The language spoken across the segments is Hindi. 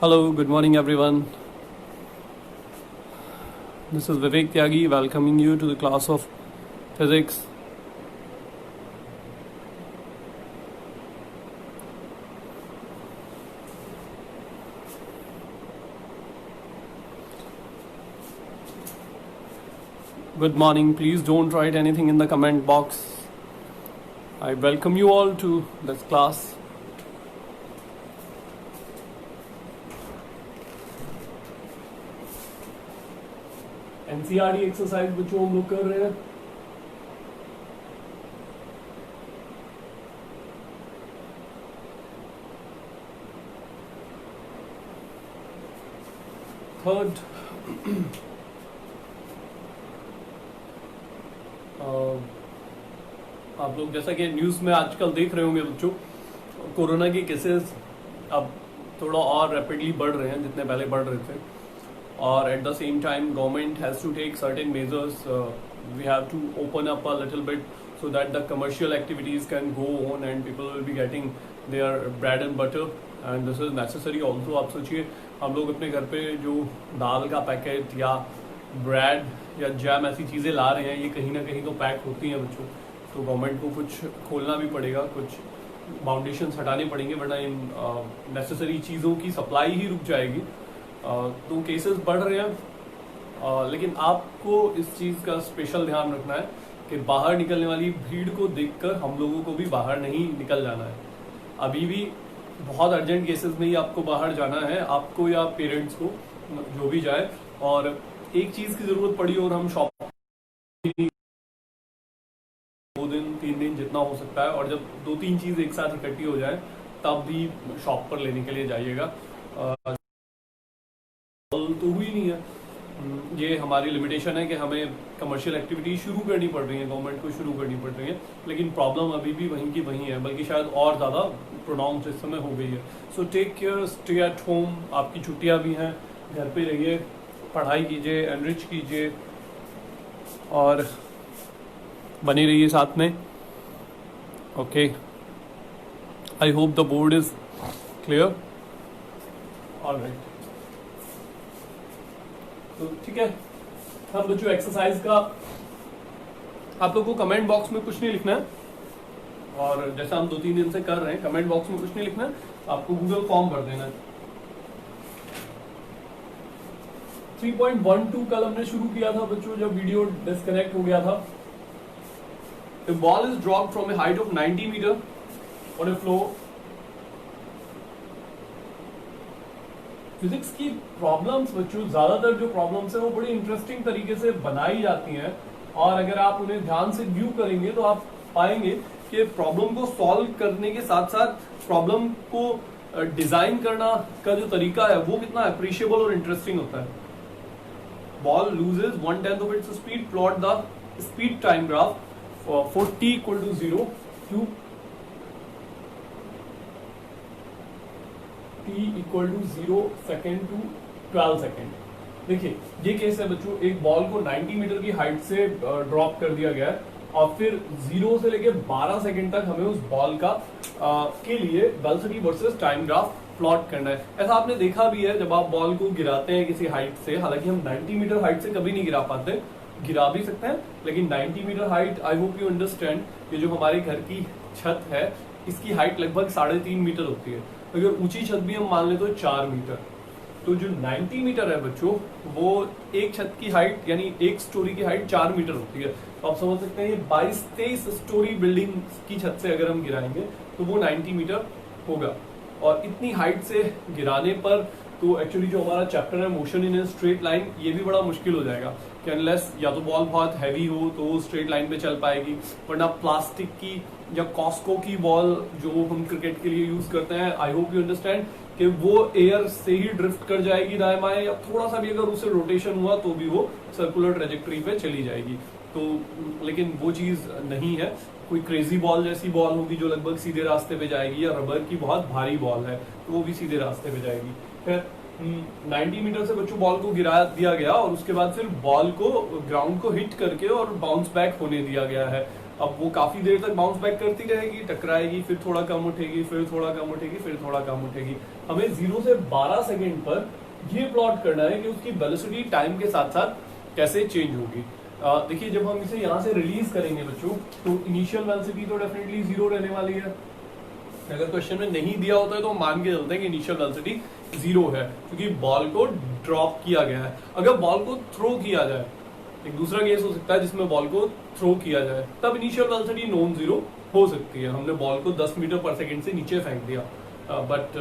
Hello, good morning everyone. This is Vivek Tyagi welcoming you to the class of physics. Good morning. Please don't write anything in the comment box. I welcome you all to this class. NCERT exercise बच्चों हम लोग कर रहे हैं। थर्ड आप लोग जैसा कि न्यूज़ में आजकल देख रहे होंगे बच्चों, कोरोना के केसेस अब थोड़ा और रैपिडली बढ़ रहे हैं जितने पहले बढ़ रहे थे, और at the same time government has to take certain measures. We have to open up a little bit so that the commercial activities can go on and people will be getting their bread and butter, and this is necessary also. आप सोचिए हम लोग अपने घर पे जो दाल का पैकेट या ब्रेड या जैम ऐसी चीज़ें ला रहे हैं, ये कहीं ना कहीं तो पैक होती हैं बच्चों, तो गवर्नमेंट को कुछ खोलना भी पड़ेगा, कुछ बाउंडेशंस हटाने पड़ेंगे, वरना इन नेसेसरी चीज़ों की सप्लाई ही रुक जाएगी। तो केसेस बढ़ रहे हैं, लेकिन आपको इस चीज़ का स्पेशल ध्यान रखना है कि बाहर निकलने वाली भीड़ को देखकर हम लोगों को भी बाहर नहीं निकल जाना है। अभी भी बहुत अर्जेंट केसेस में ही आपको बाहर जाना है, आपको या पेरेंट्स को, जो भी जाए, और एक चीज़ की ज़रूरत पड़ी और हम शॉप 2 दिन 3 दिन जितना हो सकता है, और जब 2-3 चीज़ एक साथ इकट्ठी हो जाए तब भी शॉप पर लेने के लिए जाइएगा। तो हुई नहीं है, ये हमारी लिमिटेशन है कि हमें कमर्शियल एक्टिविटी शुरू करनी पड़ रही है, गवर्नमेंट को शुरू करनी पड़ रही है, लेकिन प्रॉब्लम अभी भी वहीं की वहीं है, बल्कि शायद और ज़्यादा प्रोनाउंस इस समय हो गई है। So take care, stay at home, आपकी छुट्टियां भी हैं, घर पे रहिए, पढ़ाई कीजिए, एनरिच कीजिए और बने रहिए साथ में। Okay, I hope the board is clear. Alright, तो ठीक है, हम बच्चों एक्सरसाइज का आप लोगों को कमेंट बॉक्स में कुछ नहीं लिखना है, और जैसा हम 2-3 दिन से कर रहे हैं, कमेंट बॉक्स में कुछ नहीं लिखना है, आपको गूगल फॉर्म भर देना है। 3.12 कल हमने शुरू किया था बच्चों, जब वीडियो डिस्कनेक्ट हो गया था। The ball is dropped from a height of 90 meter on a floor. Physics की प्रॉब्लम्स बच्चों, ज्यादातर जो प्रॉब्लम्स है वो बड़ी इंटरेस्टिंग तरीके से बनाई जाती हैं, और अगर आप उन्हें ध्यान से व्यू करेंगे तो आप पाएंगे कि प्रॉब्लम को सॉल्व करने के साथ साथ प्रॉब्लम को डिजाइन करना का जो तरीका है वो कितना अप्रिशिएबल और इंटरेस्टिंग होता है। Ball loses 1/10 of its speed, plot the speed time graph for t equal to 0 to t equal to 0 second to 12 second. देखिए ये केस है बच्चों, एक बॉल को 90 मीटर की हाइट से ड्रॉप कर दिया गया है, और फिर 0 से लेके 12 सेकेंड तक हमें उस बॉल का के लिए velocity versus time graph plot करना है। ऐसा आपने देखा भी है जब आप बॉल को गिराते हैं किसी हाइट से, हालांकि हम 90 मीटर हाइट से कभी नहीं गिरा पाते, गिरा भी सकते हैं, लेकिन 90 metre height, I hope you understand, ये जो हमारे घर की छत है इसकी हाइट लगभग 3.5 मीटर होती है, अगर ऊंची छत भी हम मान ले तो 4 मीटर। तो जो 90 मीटर है बच्चों, वो एक छत की हाइट यानी एक स्टोरी की हाइट 4 मीटर होती है। तो आप समझ सकते हैं ये 22-23 स्टोरी बिल्डिंग की छत से अगर हम गिराएंगे तो वो 90 मीटर होगा, और इतनी हाइट से गिराने पर तो एक्चुअली जो हमारा चैप्टर है motion in a straight line, ये भी बड़ा मुश्किल हो जाएगा कि अनलेस या तो बॉल बहुत हैवी हो तो स्ट्रेट लाइन पे चल पाएगी, वरना प्लास्टिक की या कॉस्को की बॉल जो हम क्रिकेट के लिए यूज करते हैं, आई होप यू अंडरस्टैंड, कि वो एयर से ही ड्रिफ्ट कर जाएगी दाएं बाएं, या थोड़ा सा भी अगर उससे रोटेशन हुआ तो भी वो सर्कुलर ट्रेजेक्टरी पे चली जाएगी। तो लेकिन वो चीज नहीं है, कोई क्रेजी बॉल जैसी बॉल होगी जो लगभग सीधे रास्ते पे जाएगी, या रबर की बहुत भारी बॉल है तो वो भी सीधे रास्ते पे जाएगी। फिर 90 मीटर से बच्चों बॉल को गिरा दिया गया, और उसके बाद फिर बॉल को ग्राउंड को हिट करके और बाउंस बैक होने दिया गया है। अब वो काफी देर तक बाउंस बैक करती रहेगी, टकराएगी, फिर थोड़ा कम उठेगी, फिर थोड़ा कम उठेगी, फिर थोड़ा कम उठेगी। हमें 0 से 12 सेकेंड पर ये प्लॉट करना है कि उसकी वेलोसिटी टाइम के साथ साथ कैसे चेंज होगी। देखिए जब हम इसे यहाँ से रिलीज करेंगे बच्चों, तो इनिशियल वेलोसिटी तो डेफिनेटली 0 रहने वाली है। अगर क्वेश्चन में नहीं दिया होता है तो मान के चलते हैं कि इनिशियल वेलोसिटी 0 है, क्योंकि बॉल को ड्रॉप किया गया है। अगर बॉल को थ्रो किया जाए, एक दूसरा केस हो सकता है जिसमें बॉल को थ्रो किया जाए, तब इनिशियल वेलोसिटी नॉन जीरो हो सकती है। हमने बॉल को 10 मीटर पर सेकेंड से नीचे फेंक दिया, बट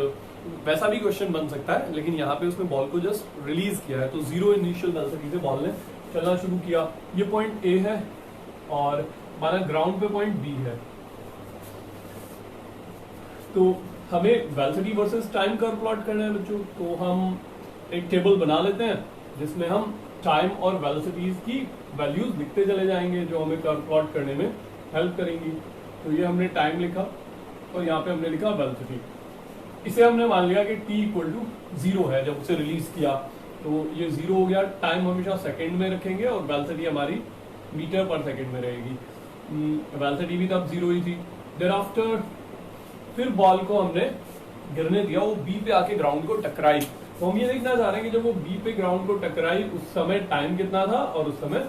वैसा भी क्वेश्चन बन सकता है, लेकिन यहाँ पे उसने बॉल को जस्ट रिलीज किया है, तो 0 इनिशियल वेलोसिटी से बॉल ने चलना शुरू किया। ये पॉइंट ए है और हमारा ग्राउंड पे पॉइंट बी है। तो हमें velocity versus time curve plot करना है बच्चों, तो हम एक टेबल बना लेते हैं जिसमें हम टाइम और वेलोसिटीज की वैल्यूज लिखते चले जाएंगे, जो हमें कर्व प्लॉट करने में हेल्प करेंगी। तो ये हमने टाइम लिखा और यहाँ पे हमने लिखा वेलोसिटी। इसे हमने मान लिया कि t इक्वल टू 0 है जब उसे रिलीज किया, तो ये 0 हो गया। टाइम हमेशा सेकेंड में रखेंगे और वेलोसिटी हमारी मीटर पर सेकेंड में रहेगी। वेलोसिटी भी तब 0 ही थी। देयर आफ्टर फिर बॉल को हमने गिरने दिया, वो बी पे आके ग्राउंड को टकराई। तो हम ये देखना चाह रहे हैं कि जब वो बी पे ग्राउंड को टकराई उस समय टाइम कितना था और उस समय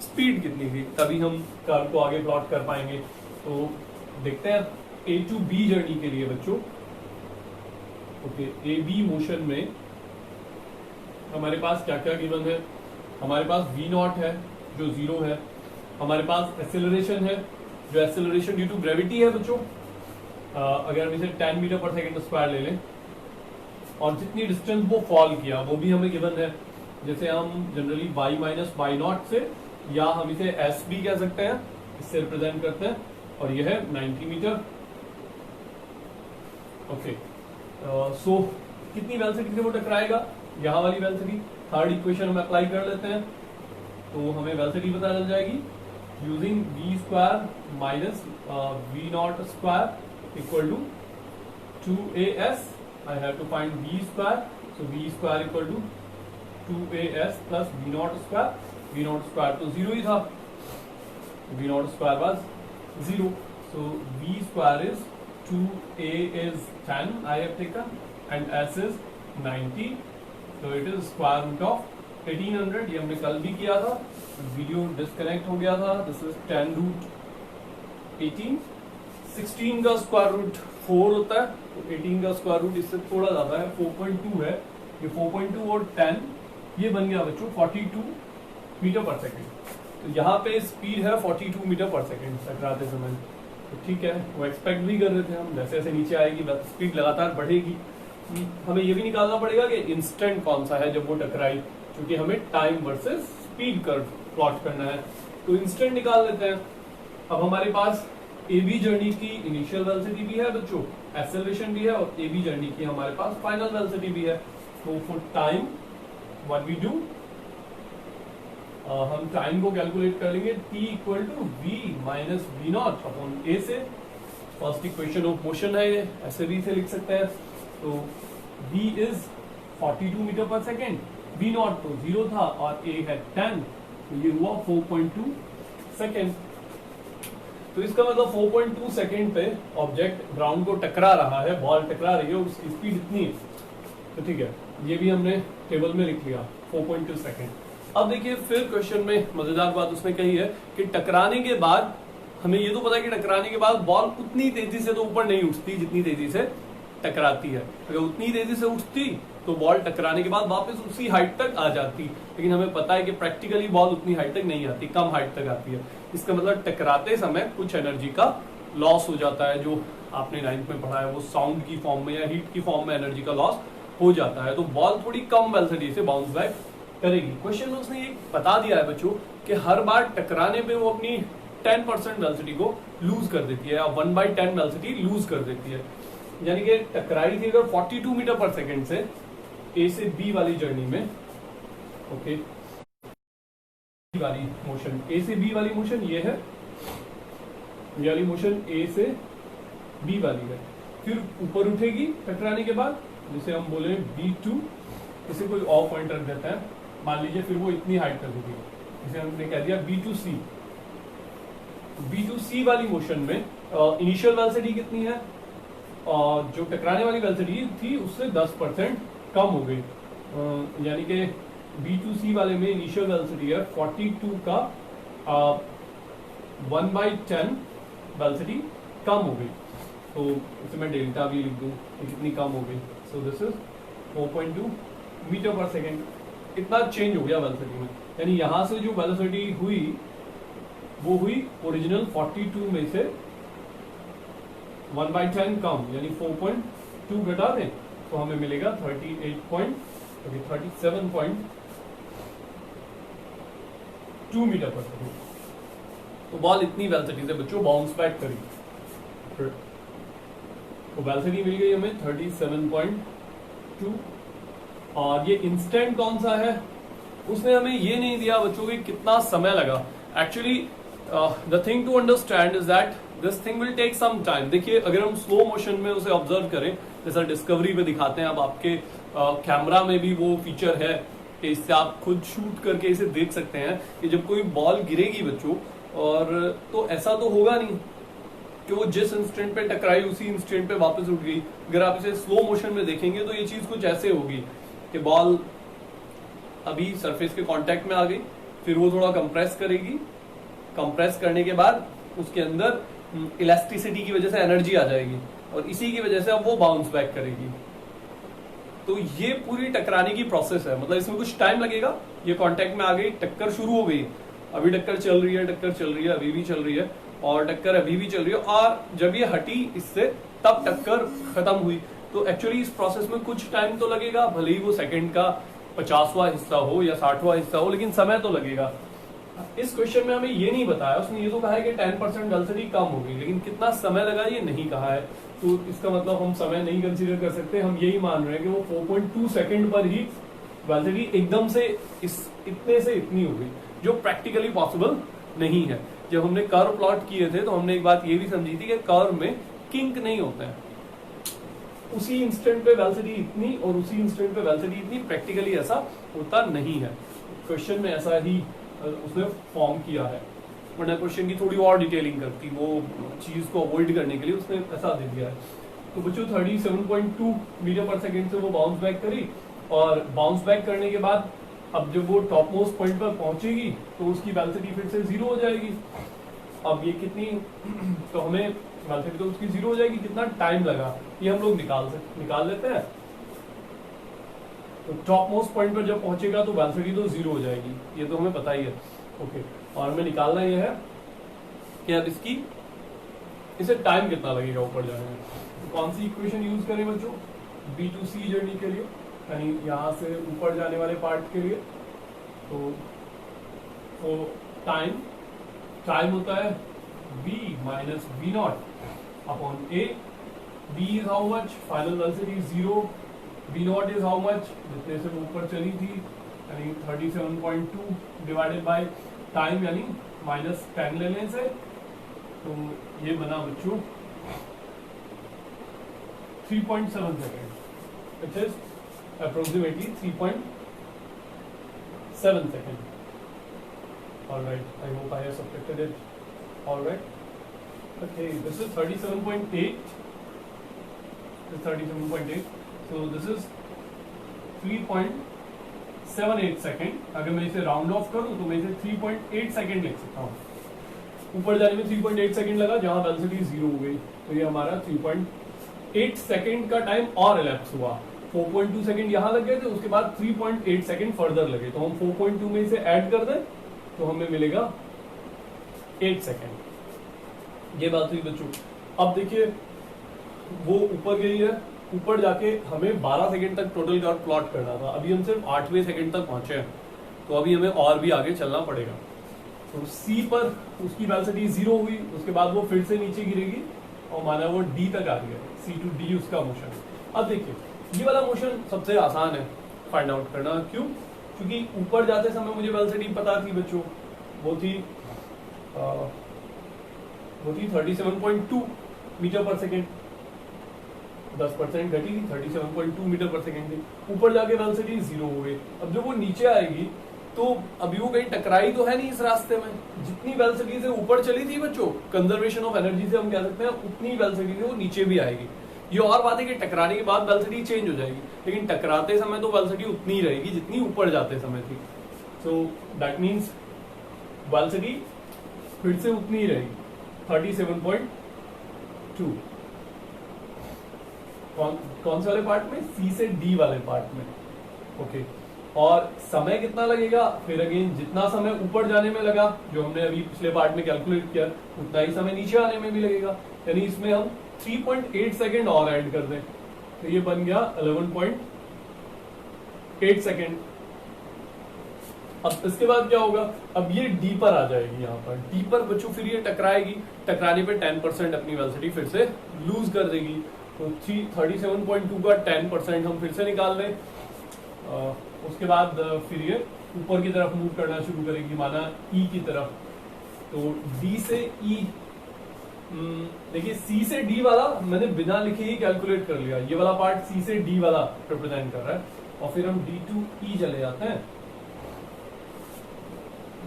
स्पीड कितनी थी, तभी हम कर्व को आगे प्लॉट कर पाएंगे। तो देखते हैं ए टू बी जर्नी के लिए बच्चों। ओके, ए बी मोशन में हमारे पास क्या क्या गिवन है। हमारे पास v नॉट है जो 0 है, हमारे पास एक्सेलरेशन है जो एक्सेलरेशन ड्यू टू ग्रेविटी है बच्चों। अगर हम इसे 10 मीटर पर सेकेंड स्क्वायर ले लें, और जितनी डिस्टेंस वो फॉल किया वो भी हमें गिवन है। जैसे हम generally y minus y naught से, या हम इसे एस भी कह सकते हैं, इससे रिप्रेजेंट करते हैं, और यह है 90 मीटर। ओके, सो कितनी वेलोसिटी से वो टकराएगा, यहाँ वाली वेलोसिटी। थर्ड इक्वेशन हम अप्लाई कर लेते हैं, तो हमें वेलोसिटी पता चल जाएगी using v square minus v naught square equal to 2as। I have to find v square, so v square equal to 2as plus v naught square। v naught square तो 0 ही था, v naught square was 0, so v square is 2a is 10 I have taken and s is 90, so it is square root of 1800। ये हमने कल भी किया था, वीडियो डिस्कनेक्ट हो गया था। This is 10 root 18। 16 का स्क्वायर रूट 4 होता है, तो 18 का स्क्वायर रूट इससे थोड़ा ज्यादा है, 4.2 है। ये 4.2 और 10 ये बन गया बच्चों 42 मीटर पर सेकेंड। तो यहाँ पे स्पीड है 42 मीटर पर सेकेंड टकराते समय। तो ठीक है, वो एक्सपेक्ट भी कर रहे थे हम, जैसे जैसे नीचे आएगी स्पीड लगातार बढ़ेगी। हमें ये भी निकालना पड़ेगा कि इंस्टेंट कौन सा है जब वो टकराई, क्योंकि हमें time versus speed curve plot करना है। तो इंस्टेंट निकाल लेते हैं। अब हमारे पास ए बी जर्नी की इनिशियल वेलोसिटी भी है बच्चों, एक्सेलरेशन भी है, और ए बी जर्नी की हमारे पास फाइनल वेलोसिटी भी है। तो for time what we do, हम टाइम को कैलकुलेट कर लेंगे t equal to v minus v naught upon a से। फर्स्ट इक्वेशन ऑफ मोशन है ये, ऐसे भी इसे लिख सकते हैं। तो v is 42 metre per second, v not तो 0 था और a है 10, तो ये हुआ 4.2 सेकेंड। तो इसका मतलब 4.2 सेकेंड पे ऑब्जेक्ट ग्राउंड को टकरा रहा है, बॉल टकरा रही है, उसकी स्पीड इतनी है। तो ठीक है, ये भी हमने टेबल में लिख लिया 4.2 सेकेंड। अब देखिए फिर क्वेश्चन में मजेदार बात उसने कही है कि टकराने के बाद हमें ये तो पता है कि टकराने के बाद बॉल उतनी तेजी से तो ऊपर नहीं उठती जितनी तेजी से टकराती है। अगर उतनी तेजी से उठती तो बॉल टकराने के बाद वापस उसी हाइट तक आ जाती, लेकिन हमें पता है कि प्रैक्टिकली बॉल उतनी हाइट तक नहीं आती, कम हाइट तक आती है। इसका मतलब टकराते समय कुछ एनर्जी का लॉस हो जाता है, जो आपने 9th में पढ़ा है, वो साउंड की फॉर्म में या हीट की फॉर्म में एनर्जी का लॉस हो जाता है। तो बॉल थोड़ी कम वेलोसिटी से बाउंस बैक करेगी। क्वेश्चन में उसने ये बता दिया है बच्चों कि हर बार टकराने पे वो अपनी 10% वेलोसिटी को लूज कर देती है, या 1/10 वेलोसिटी लूज कर देती है। यानी कि टकराई थी अगर 42 मीटर पर सेकेंड से ए से बी वाली जर्नी में, ओके, वाली मोशन, ए से बी वाली मोशन ये है, ये वाली मोशन ए से बी वाली है। फिर ऊपर उठेगी टकराने के बाद, जिसे हम बोले B2, इसे कोई और पॉइंट रख देते हैं, मान लीजिए फिर वो इतनी हाइट तक होगी, जिसे हमने कह दिया B2C। B2C वाली मोशन में इनिशियल वेलोसिटी कितनी है, जो टकराने वाली वेलोसिटी थी उससे 10% कम हो गई, यानी कि B2C वाले में इनिशियल वेलोसिटी है 42 का 1/10 वेलोसिटी कम हो गई, तो इसे मैं डेल्टा भी लिख दूं कि कितनी कम हो गई। सो this is 4.2 metre per second, इतना चेंज हो गया वेलोसिटी में, यानी यहां से जो वेलोसिटी हुई वो हुई ओरिजिनल 42 में से 1/10 कम, यानी 4.2 घटा दें तो हमें मिलेगा 37.2 मीटर पर सेकेंड। तो बॉल इतनी वेलोसिटी से बच्चों बाउंस बैक करी, तो वेलोसिटी मिल गई हमें 37.2, और ये इंस्टेंट कौन सा है, उसने हमें ये नहीं दिया बच्चों कि कितना समय लगा। Actually the thing to understand is that this thing will take some time. देखिए अगर हम स्लो मोशन में उसे ऑब्जर्व करें, जैसा डिस्कवरी पे दिखाते हैं, अब आपके कैमरा में भी वो फीचर है कि इससे आप खुद शूट करके इसे देख सकते हैं कि जब कोई बॉल गिरेगी बच्चों, और तो ऐसा तो होगा नहीं कि वो जिस इंस्टेंट पे टकराई उसी इंस्टेंट पे वापस उठ गई। अगर आप इसे स्लो मोशन में देखेंगे तो ये चीज कुछ ऐसे होगी कि बॉल अभी सरफेस के कांटेक्ट में आ गई, फिर वो थोड़ा कंप्रेस करेगी, कंप्रेस करने के बाद उसके अंदर इलास्टिसिटी की वजह से एनर्जी आ जाएगी, और इसी की वजह से अब वो बाउंस बैक करेगी। तो ये पूरी टकराने की प्रोसेस है, मतलब इसमें कुछ टाइम लगेगा। ये कांटेक्ट में आ गई, टक्कर शुरू हो गई, अभी टक्कर चल रही है, टक्कर चल रही है, अभी भी चल रही है, और टक्कर अभी भी चल रही है, और जब ये हटी इससे तब टक्कर खत्म हुई। तो एक्चुअली इस प्रोसेस में कुछ टाइम तो लगेगा, भले ही वो सेकंड का 50वां हिस्सा हो या 60वां हिस्सा हो, लेकिन समय तो लगेगा। इस क्वेश्चन में हमें ये नहीं बताया, उसने ये तो कहा है कि 10% वेलोसिटी कम होगी, लेकिन कितना समय लगा ये नहीं कहा है। तो इसका मतलब हम समय नहीं कंसीडर कर सकते, हम यही मान रहे हैं कि वो 4.2 सेकंड पर ही वेलोसिटी एकदम से इतने से इतनी हो गई, जो प्रैक्टिकली पॉसिबल नहीं है। जब हमने कर्व प्लॉट किए थे तो हमने एक बात ये भी समझी थी कि कर्व में किंक नहीं होता है, उसी इंस्टेंट पे वेलोसिटी इतनी और उसी इंस्टेंट पे वेलोसिटी इतनी, प्रैक्टिकली ऐसा होता नहीं है। क्वेश्चन में ऐसा ही उसने फॉर्म किया है, वरना क्वेश्चन की थोड़ी और डिटेलिंग करती, वो चीज को अवॉइड करने के लिए उसने ऐसा दे दिया है। तो बच्चों 37.2 मीटर पर सेकेंड से वो बाउंस बैक करी, और बाउंस बैक करने के बाद अब जब वो टॉप मोस्ट पॉइंट पर पहुंचेगी तो उसकी वेलोसिटी फिर से 0 हो जाएगी। अब ये कितनी, तो हमें वेलोसिटी तो उसकी 0 हो जाएगी, कितना टाइम लगा ये हम लोग निकाल लेते हैं। तो टॉप मोस्ट पॉइंट पर जब पहुंचेगा तो वेलोसिटी तो 0 हो जाएगी, ये तो हमें पता ही है। ओके, और हमें निकालना ये है कि अब इसे टाइम कितना लगेगा ऊपर जाने में। तो कौन सी इक्वेशन यूज करें बच्चों B2C जर्नी के लिए, यानी यहां से ऊपर जाने वाले पार्ट के लिए। तो टाइम होता है B minus V0 upon A। B is how much, final velocity 0, V0 is how much, जितने से ऊपर चली थी, यानी 37.2 डिवाइडेड बाय टाइम, यानी -10 लेने से। तो ये बना बच्चों 3.7 second, which is approximately 3.7 seconds. All right, I hope I have subtracted it. All right. Okay, this is 37.8. This is 37.8. So this is 3.78 second. अगर मैं इसे राउंड ऑफ करूं तो मैं इसे 3.8 सेकेंड लिख सकता हूं। ऊपर जाने में 3.8 सेकेंड लगा, जहां वेलोसिटी 0 हो गई, तो ये हमारा 3.8 सेकेंड का टाइम और एलैप्स हुआ। 4.2 सेकंड यहाँ लग गए थे, उसके बाद 3.8 सेकंड फर्दर लगे, तो हम 4.2 में इसे ऐड कर दें तो हमें मिलेगा 8 सेकंड। ये बात हुई बच्चों। अब देखिए वो ऊपर गई है, ऊपर जाके हमें 12 सेकंड तक टोटल कर्व प्लॉट करना था, अभी हम सिर्फ 8वें सेकंड तक पहुंचे हैं, तो अभी हमें और भी आगे चलना पड़ेगा। तो C पर उसकी वेलोसिटी 0 हुई, उसके बाद वो फिर से नीचे गिरेगी और माना वो D तक आ गया, C to D उसका मोशन। अब देखिए ये वाला मोशन सबसे आसान है फाइंड आउट करना, क्यों? क्योंकि ऊपर जाते समय मुझे वेलोसिटी पता थी बच्चों, वो थी 37.2 मीटर पर सेकेंड, 10% घटी थी, 37.2 मीटर पर सेकेंड थी। ऊपर जाके वेलोसिटी 0 हो गई। अब जब वो नीचे आएगी तो अभी वो कहीं टकराई तो है नहीं इस रास्ते में, जितनी वेलोसिटी से ऊपर चली थी बच्चों, कंजर्वेशन ऑफ एनर्जी से हम कह सकते हैं, उतनी वेलोसिटी से वो नीचे भी आएगी। ये और बात है कि टकराने के बाद वेलोसिटी चेंज हो जाएगी, लेकिन टकराते समय तो वेलोसिटी उतनी रहेगी जितनी ऊपर जाते समय थी। सो दैट मीन्स वेलोसिटी फिर से उतनी ही रहेगी 37.2। कौन से वाले पार्ट में? सी से डी वाले पार्ट में। ओके, और समय कितना लगेगा? फिर अगेन जितना समय ऊपर जाने में लगा, जो हमने अभी पिछले पार्ट में कैलकुलेट किया, उतना ही समय नीचे आने में भी लगेगा। यानी इसमें हम 3.8 सेकेंड और ऐड कर दें तो ये बन गया 11.8 सेकेंड। अब इसके बाद क्या होगा? अब ये डी पर आ जाएगी। यहाँ पर डी पर बच्चों फिर ये टकराएगी, टकराने पे 10% अपनी वेलोसिटी फिर से लूज कर देगी। तो 37.2 का 10% हम फिर से निकाल लें। उसके बाद फिर ये ऊपर की तरफ मूव करना शुरू करेगी, माना ई की तरफ। तो डी से ई, देखिए सी से डी वाला मैंने बिना लिखे ही कैलकुलेट कर लिया, ये वाला पार्ट सी से डी वाला रिप्रेजेंट कर रहा है। और फिर हम डी टू ई चले जाते हैं।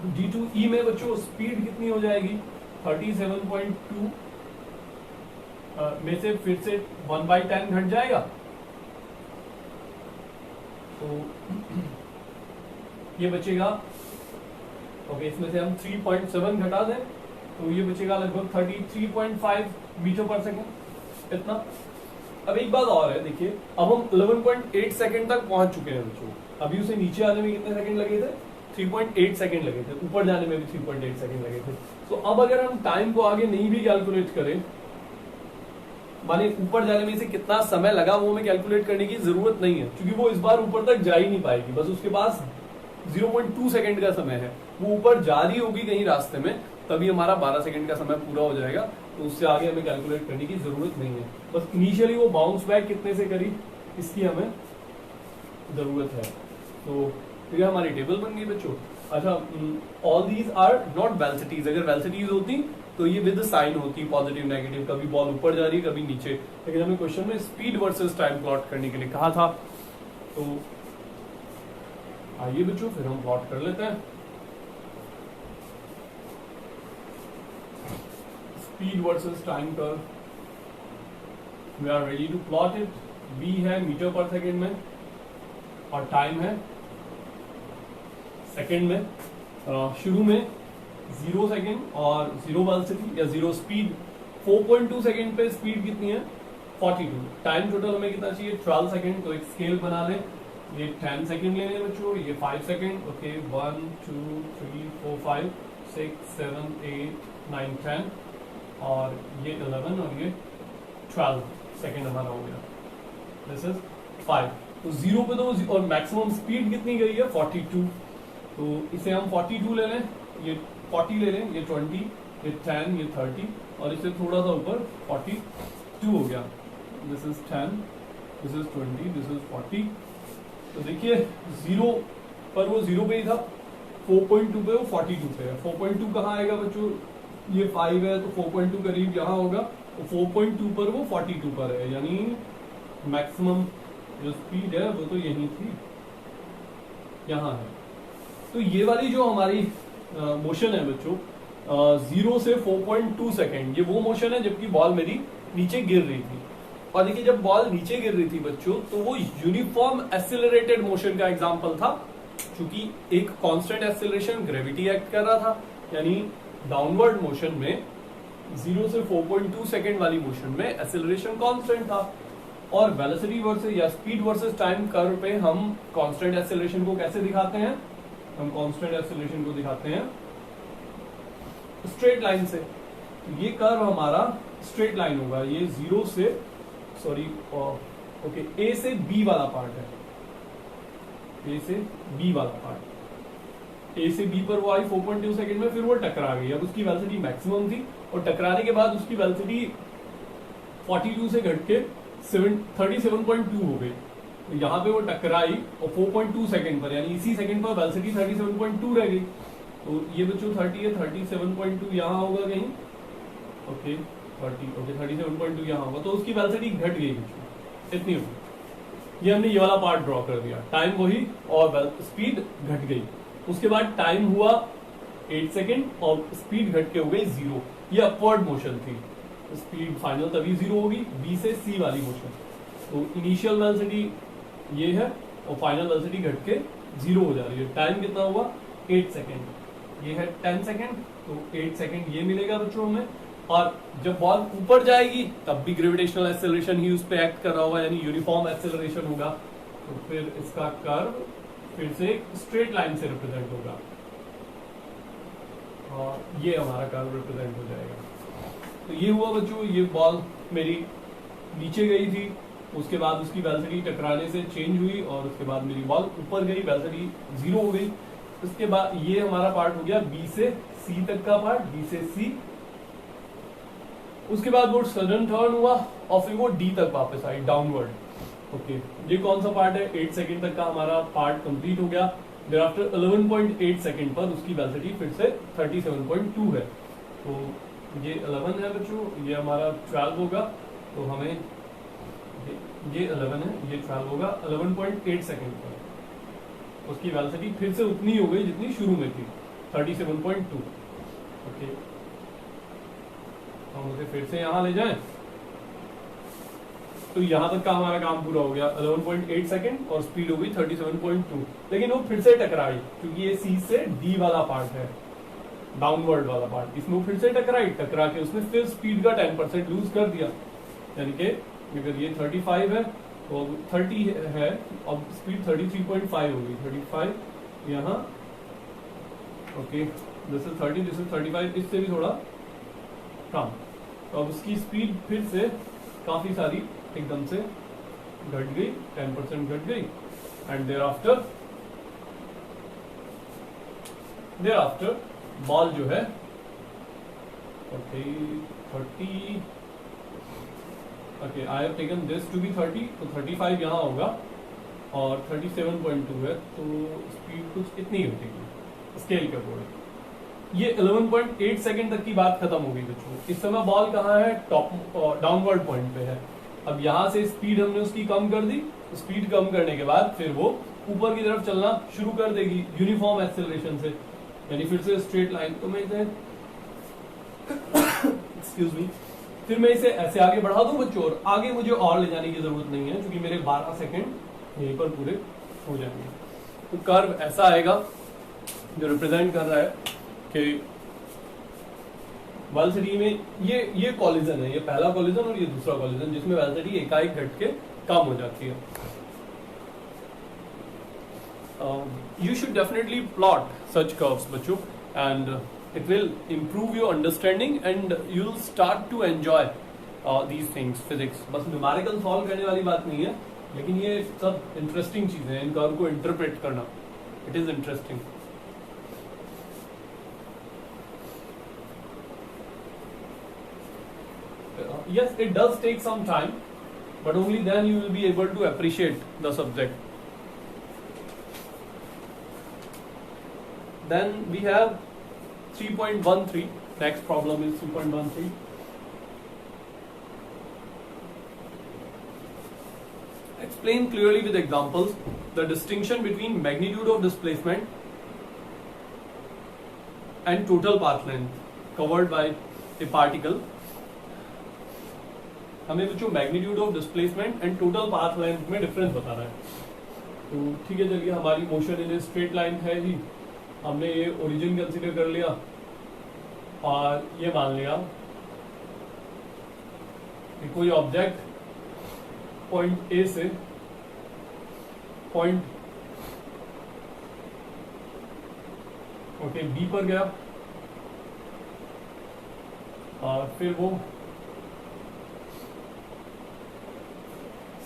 डी टू ई में बच्चों स्पीड कितनी हो जाएगी? 37.2 में से फिर से 1/10 घट जाएगा। तो ये बचेगा, ओके, इसमें से हम 3.7 घटा दें तो ये बचेगा लगभग 33.5 मीटर पर सेकेंड, इतना। अब एक बात और है, देखिए अब हम 11.8 सेकेंड तक पहुंच चुके हैं बच्चों। अभी उसे नीचे आने में कितने सेकंड लगे थे? 3.8 सेकंड लगे थे। ऊपर जाने में भी 3.8 सेकंड लगे थे। तो अब अगर हम टाइम को आगे नहीं भी कैलकुलेट करें, माने ऊपर जाने में से कितना समय लगा वो हमें कैलकुलेट करने की जरूरत नहीं है, क्योंकि वो इस बार ऊपर तक जा ही नहीं पाएगी। बस उसके पास 0.2 सेकंड का समय है, वो ऊपर जा रही होगी कहीं रास्ते में, तभी हमारा 12 सेकंड का समय पूरा हो जाएगा। तो उससे आगे हमें कैलकुलेट करने की जरूरत नहीं है। बस इनिशियली वो बाउंस बैक कितने से करी, इसकी हमें जरूरत है। तो ये हमारी टेबल बन गई बच्चों। अच्छा, all these are not velocities. अगर वेलोसिटीज होती तो ये विद साइन होती, पॉजिटिव नेगेटिव, कभी बॉल ऊपर जा रही है कभी नीचे। लेकिन हमें क्वेश्चन में स्पीड वर्सेस टाइम प्लॉट करने के लिए कहा था। तो आइए बच्चों फिर हम प्लॉट कर लेते हैं। Speed versus time curve, we are ready to plot it. v है मीटर पर सेकेंड में और टाइम है सेकेंड में। शुरू में 0 सेकेंड और 0 वेलोसिटी या 0 स्पीड। 4.2 सेकेंड पे स्पीड कितनी है? 42। टाइम टोटल हमें कितना चाहिए? 12 सेकेंड। तो एक स्केल बना लें, ये 10 सेकेंड लेने बच्चों, ये 5 सेकेंड। ओके, 1 2 3 4 5 6 7 8 9 10 और ये 11 और ये 12 सेकेंड हमारा हो गया। This is 5। तो 0 पे तो और मैक्सिमम स्पीड कितनी गई है? 42। तो इसे हम 42 ले लें, ये 40 ले लें, ये 20, ये 10, ये 30 और इससे थोड़ा सा ऊपर 42 हो गया। This is 10, this is 20, this is 40। तो देखिए 0 पर वो 0 पे ही था, 4.2 पे वो 42 पे है। 4.2 कहाँ आएगा बच्चों? ये 5 है तो 4.2 करीब यहाँ होगा। तो 4.2 पर वो 42 पर है, यानी मैक्सिमम जो स्पीड है वो तो यही थी, यहाँ है। तो ये वाली जो हमारी मोशन है बच्चों 0 से 4.2 सेकेंड, ये वो मोशन है जबकि बॉल मेरी नीचे गिर रही थी। और देखिए जब बॉल नीचे गिर रही थी बच्चों तो वो यूनिफॉर्म एक्सेलरेटेड मोशन का एग्जांपल था, क्योंकि एक कांस्टेंट एक्सेलरेशन ग्रेविटी एक्ट कर रहा था। यानी डाउनवर्ड मोशन में 0 से 4.2 सेकेंड वाली मोशन में एक्सेलरेशन कांस्टेंट था। और वेलोसिटी वर्सेस या स्पीड वर्सेस टाइम कर्व पे हम कांस्टेंट एक्सेलरेशन को कैसे दिखाते हैं? हम कांस्टेंट एक्सेलरेशन को दिखाते हैं स्ट्रेट लाइन से। तो ये कर्व हमारा स्ट्रेट लाइन होगा। ये 0 से ओके ए से बी वाला पार्ट है, ए से बी वाला पार्ट। ए से बी पर वो आई 4.2 सेकेंड में, फिर वो टकरा गई। अब उसकी वेलोसिटी मैक्सिमम थी और टकराने के बाद उसकी वेलोसिटी 42 से घट के 37.2 हो गई। तो यहाँ पे वो टकराई और 4.2 सेकेंड पर, यानी इसी सेकेंड पर वेलोसिटी 37.2 रह गई। तो ये बच्चों 30 है, 37.2 यहाँ होगा कहीं। ओके 30, ओके 37.2 यहाँ होगा। तो उसकी वेलोसिटी घट गई बच्चों, इतनी होगी। ये हमने ये वाला पार्ट ड्रॉ कर दिया, टाइम वही और स्पीड घट गई। उसके बाद टाइम हुआ 8 सेकेंड और स्पीड घट के हो गई 0। ये अपवर्ड मोशन थी, स्पीड फाइनल तभी 0 होगी, बी से सी वाली मोशन। तो इनिशियल वेलोसिटी ये है और फाइनल वेलोसिटी घट के 0 हो जा रही है। टाइम कितना हुआ 8 सेकेंड, ये है 10 सेकेंड, तो 8 सेकेंड ये मिलेगा बच्चों हमें। और जब बॉल ऊपर जाएगी तब भी ग्रेविटेशनल एक्सेलरेशन ही उस पर एक्ट कर रहा होगा, यानी यूनिफॉर्म एक्सेलरेशन होगा। तो फिर इसका कर्व फिर से स्ट्रेट लाइन से रिप्रेजेंट होगा और ये हमारा कर्व रिप्रेजेंट हो जाएगा। तो ये हुआ बच्चों, ये बॉल मेरी नीचे गई थी, उसके बाद उसकी वेलोसिटी टकराने से चेंज हुई और उसके बाद मेरी बॉल ऊपर गई, वेलोसिटी 0 हो गई। उसके बाद ये हमारा पार्ट हो गया बी से सी तक का पार्ट, बी से सी। उसके बाद वो सडन टर्न हुआ और फिर वो डी तक वापस आई डाउनवर्ड। ओके, ये कौन सा पार्ट है, 8 सेकेंड तक का हमारा पार्ट कंप्लीट हो गया। देयर आफ्टर 11.8 सेकेंड पर उसकी वेलोसिटी फिर से 37.2 है। तो ये 11 है बच्चों, ये हमारा 12 होगा, तो हमें ये 11 है, ये 12 होगा 11.8 सेकेंड पर उसकी वेलोसिटी फिर से उतनी हो गई जितनी शुरू में थी, 37.2। ओके, हम उसे फिर से यहां ले जाएं तो यहां तक का हमारा काम पूरा हो गया, 11.8 सेकेंड और स्पीड हो गई 37.2। लेकिन वो फिर से टकराई क्योंकि ये सी से डी वाला पार्ट है, डाउनवर्ड वाला पार्ट, इसमें फिर से टकरा के उसने फिर स्पीड का 10% लूज कर दिया। यानी कि अगर ये 35 है तो 30 है, अब स्पीड 33.5 होगी, 35 यहाँ, okay, this is 30, this is 35, इससे भी थोड़ा कम। तो अब उसकी स्पीड फिर से काफी सारी एकदम से घट गई, 10% घट गई। एंड देयर आफ्टर बॉल जो है okay 30, okay, I have taken this to be 30, तो 35 यहाँ होगा और 37.2 है, तो स्पीड कुछ इतनी घटेगी स्केल के अकॉर्डिंग। ये 11.8 सेकेंड तक की बात खत्म हो गई बच्चों। इस समय बॉल कहाँ है, टॉप डाउनवर्ड पॉइंट पे है। अब यहाँ से स्पीड हमने उसकी कम कर दी, स्पीड कम करने के बाद फिर वो ऊपर की तरफ चलना शुरू कर देगी यूनिफॉर्म एक्सेलरेशन से, यानी फिर से स्ट्रेट लाइन। तो मैं इसे एक्सक्यूज मी, फिर मैं इसे ऐसे आगे बढ़ा दूं बच्चों, और आगे मुझे और ले जाने की जरूरत नहीं है क्योंकि मेरे 12 सेकेंड यहीं पर पूरे हो जाएंगे। तो कर्व ऐसा आएगा जो रिप्रेजेंट कर रहा है कि वेलोसिटी में ये कॉलिजन है, ये पहला कॉलिजन और ये दूसरा कॉलिजन, जिसमें वेलोसिटी एकाएक घट के कम हो जाती है। You should definitely plot such curves बच्चों, and it will improve your understanding and you'll start to enjoy these things, physics। बस न्यूमेरिकल सॉल्व करने वाली बात नहीं है, लेकिन ये सब इंटरेस्टिंग चीजें हैं, इन कर्व को इंटरप्रेट करना, it is interesting. Yes, it does take some time, but only then you will be able to appreciate the subject. Then we have 3.13. Next problem is 3.13. Explain clearly with examples the distinction between magnitude of displacement and total path length covered by a particle। हमें बच्चों magnitude of displacement and total path length में डिफरेंस बताना है। तो ठीक है, चलिए, हमारी मोशन इन स्ट्रेट लाइन है ही, हमने ये ओरिजिन कंसीडर कर लिया और ये मान लिया कि कोई ऑब्जेक्ट पॉइंट ए से पॉइंट बी पर गया और फिर वो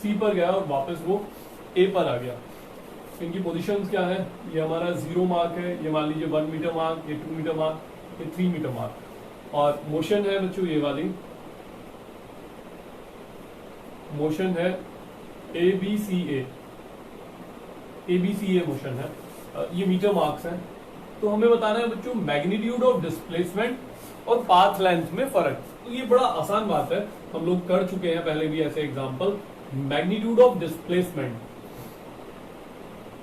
सी पर गया और वापस वो ए पर आ गया। इनकी पोजीशंस क्या है, ये हमारा 0 मार्क है, ये मान लीजिए 1 मीटर मार्क, ये 2 मीटर मार्क, ये 3 मीटर मार्क। और मोशन है बच्चों ये वाली, मोशन है ABCA मोशन है, ये मीटर मार्क्स हैं। तो हमें बताना है बच्चों मैग्नीट्यूड ऑफ डिस्प्लेसमेंट और पाथ लेंथ में फर्क। तो ये बड़ा आसान बात है, हम लोग कर चुके हैं पहले भी ऐसे एग्जांपल। मैग्नीट्यूड ऑफ डिस्प्लेसमेंट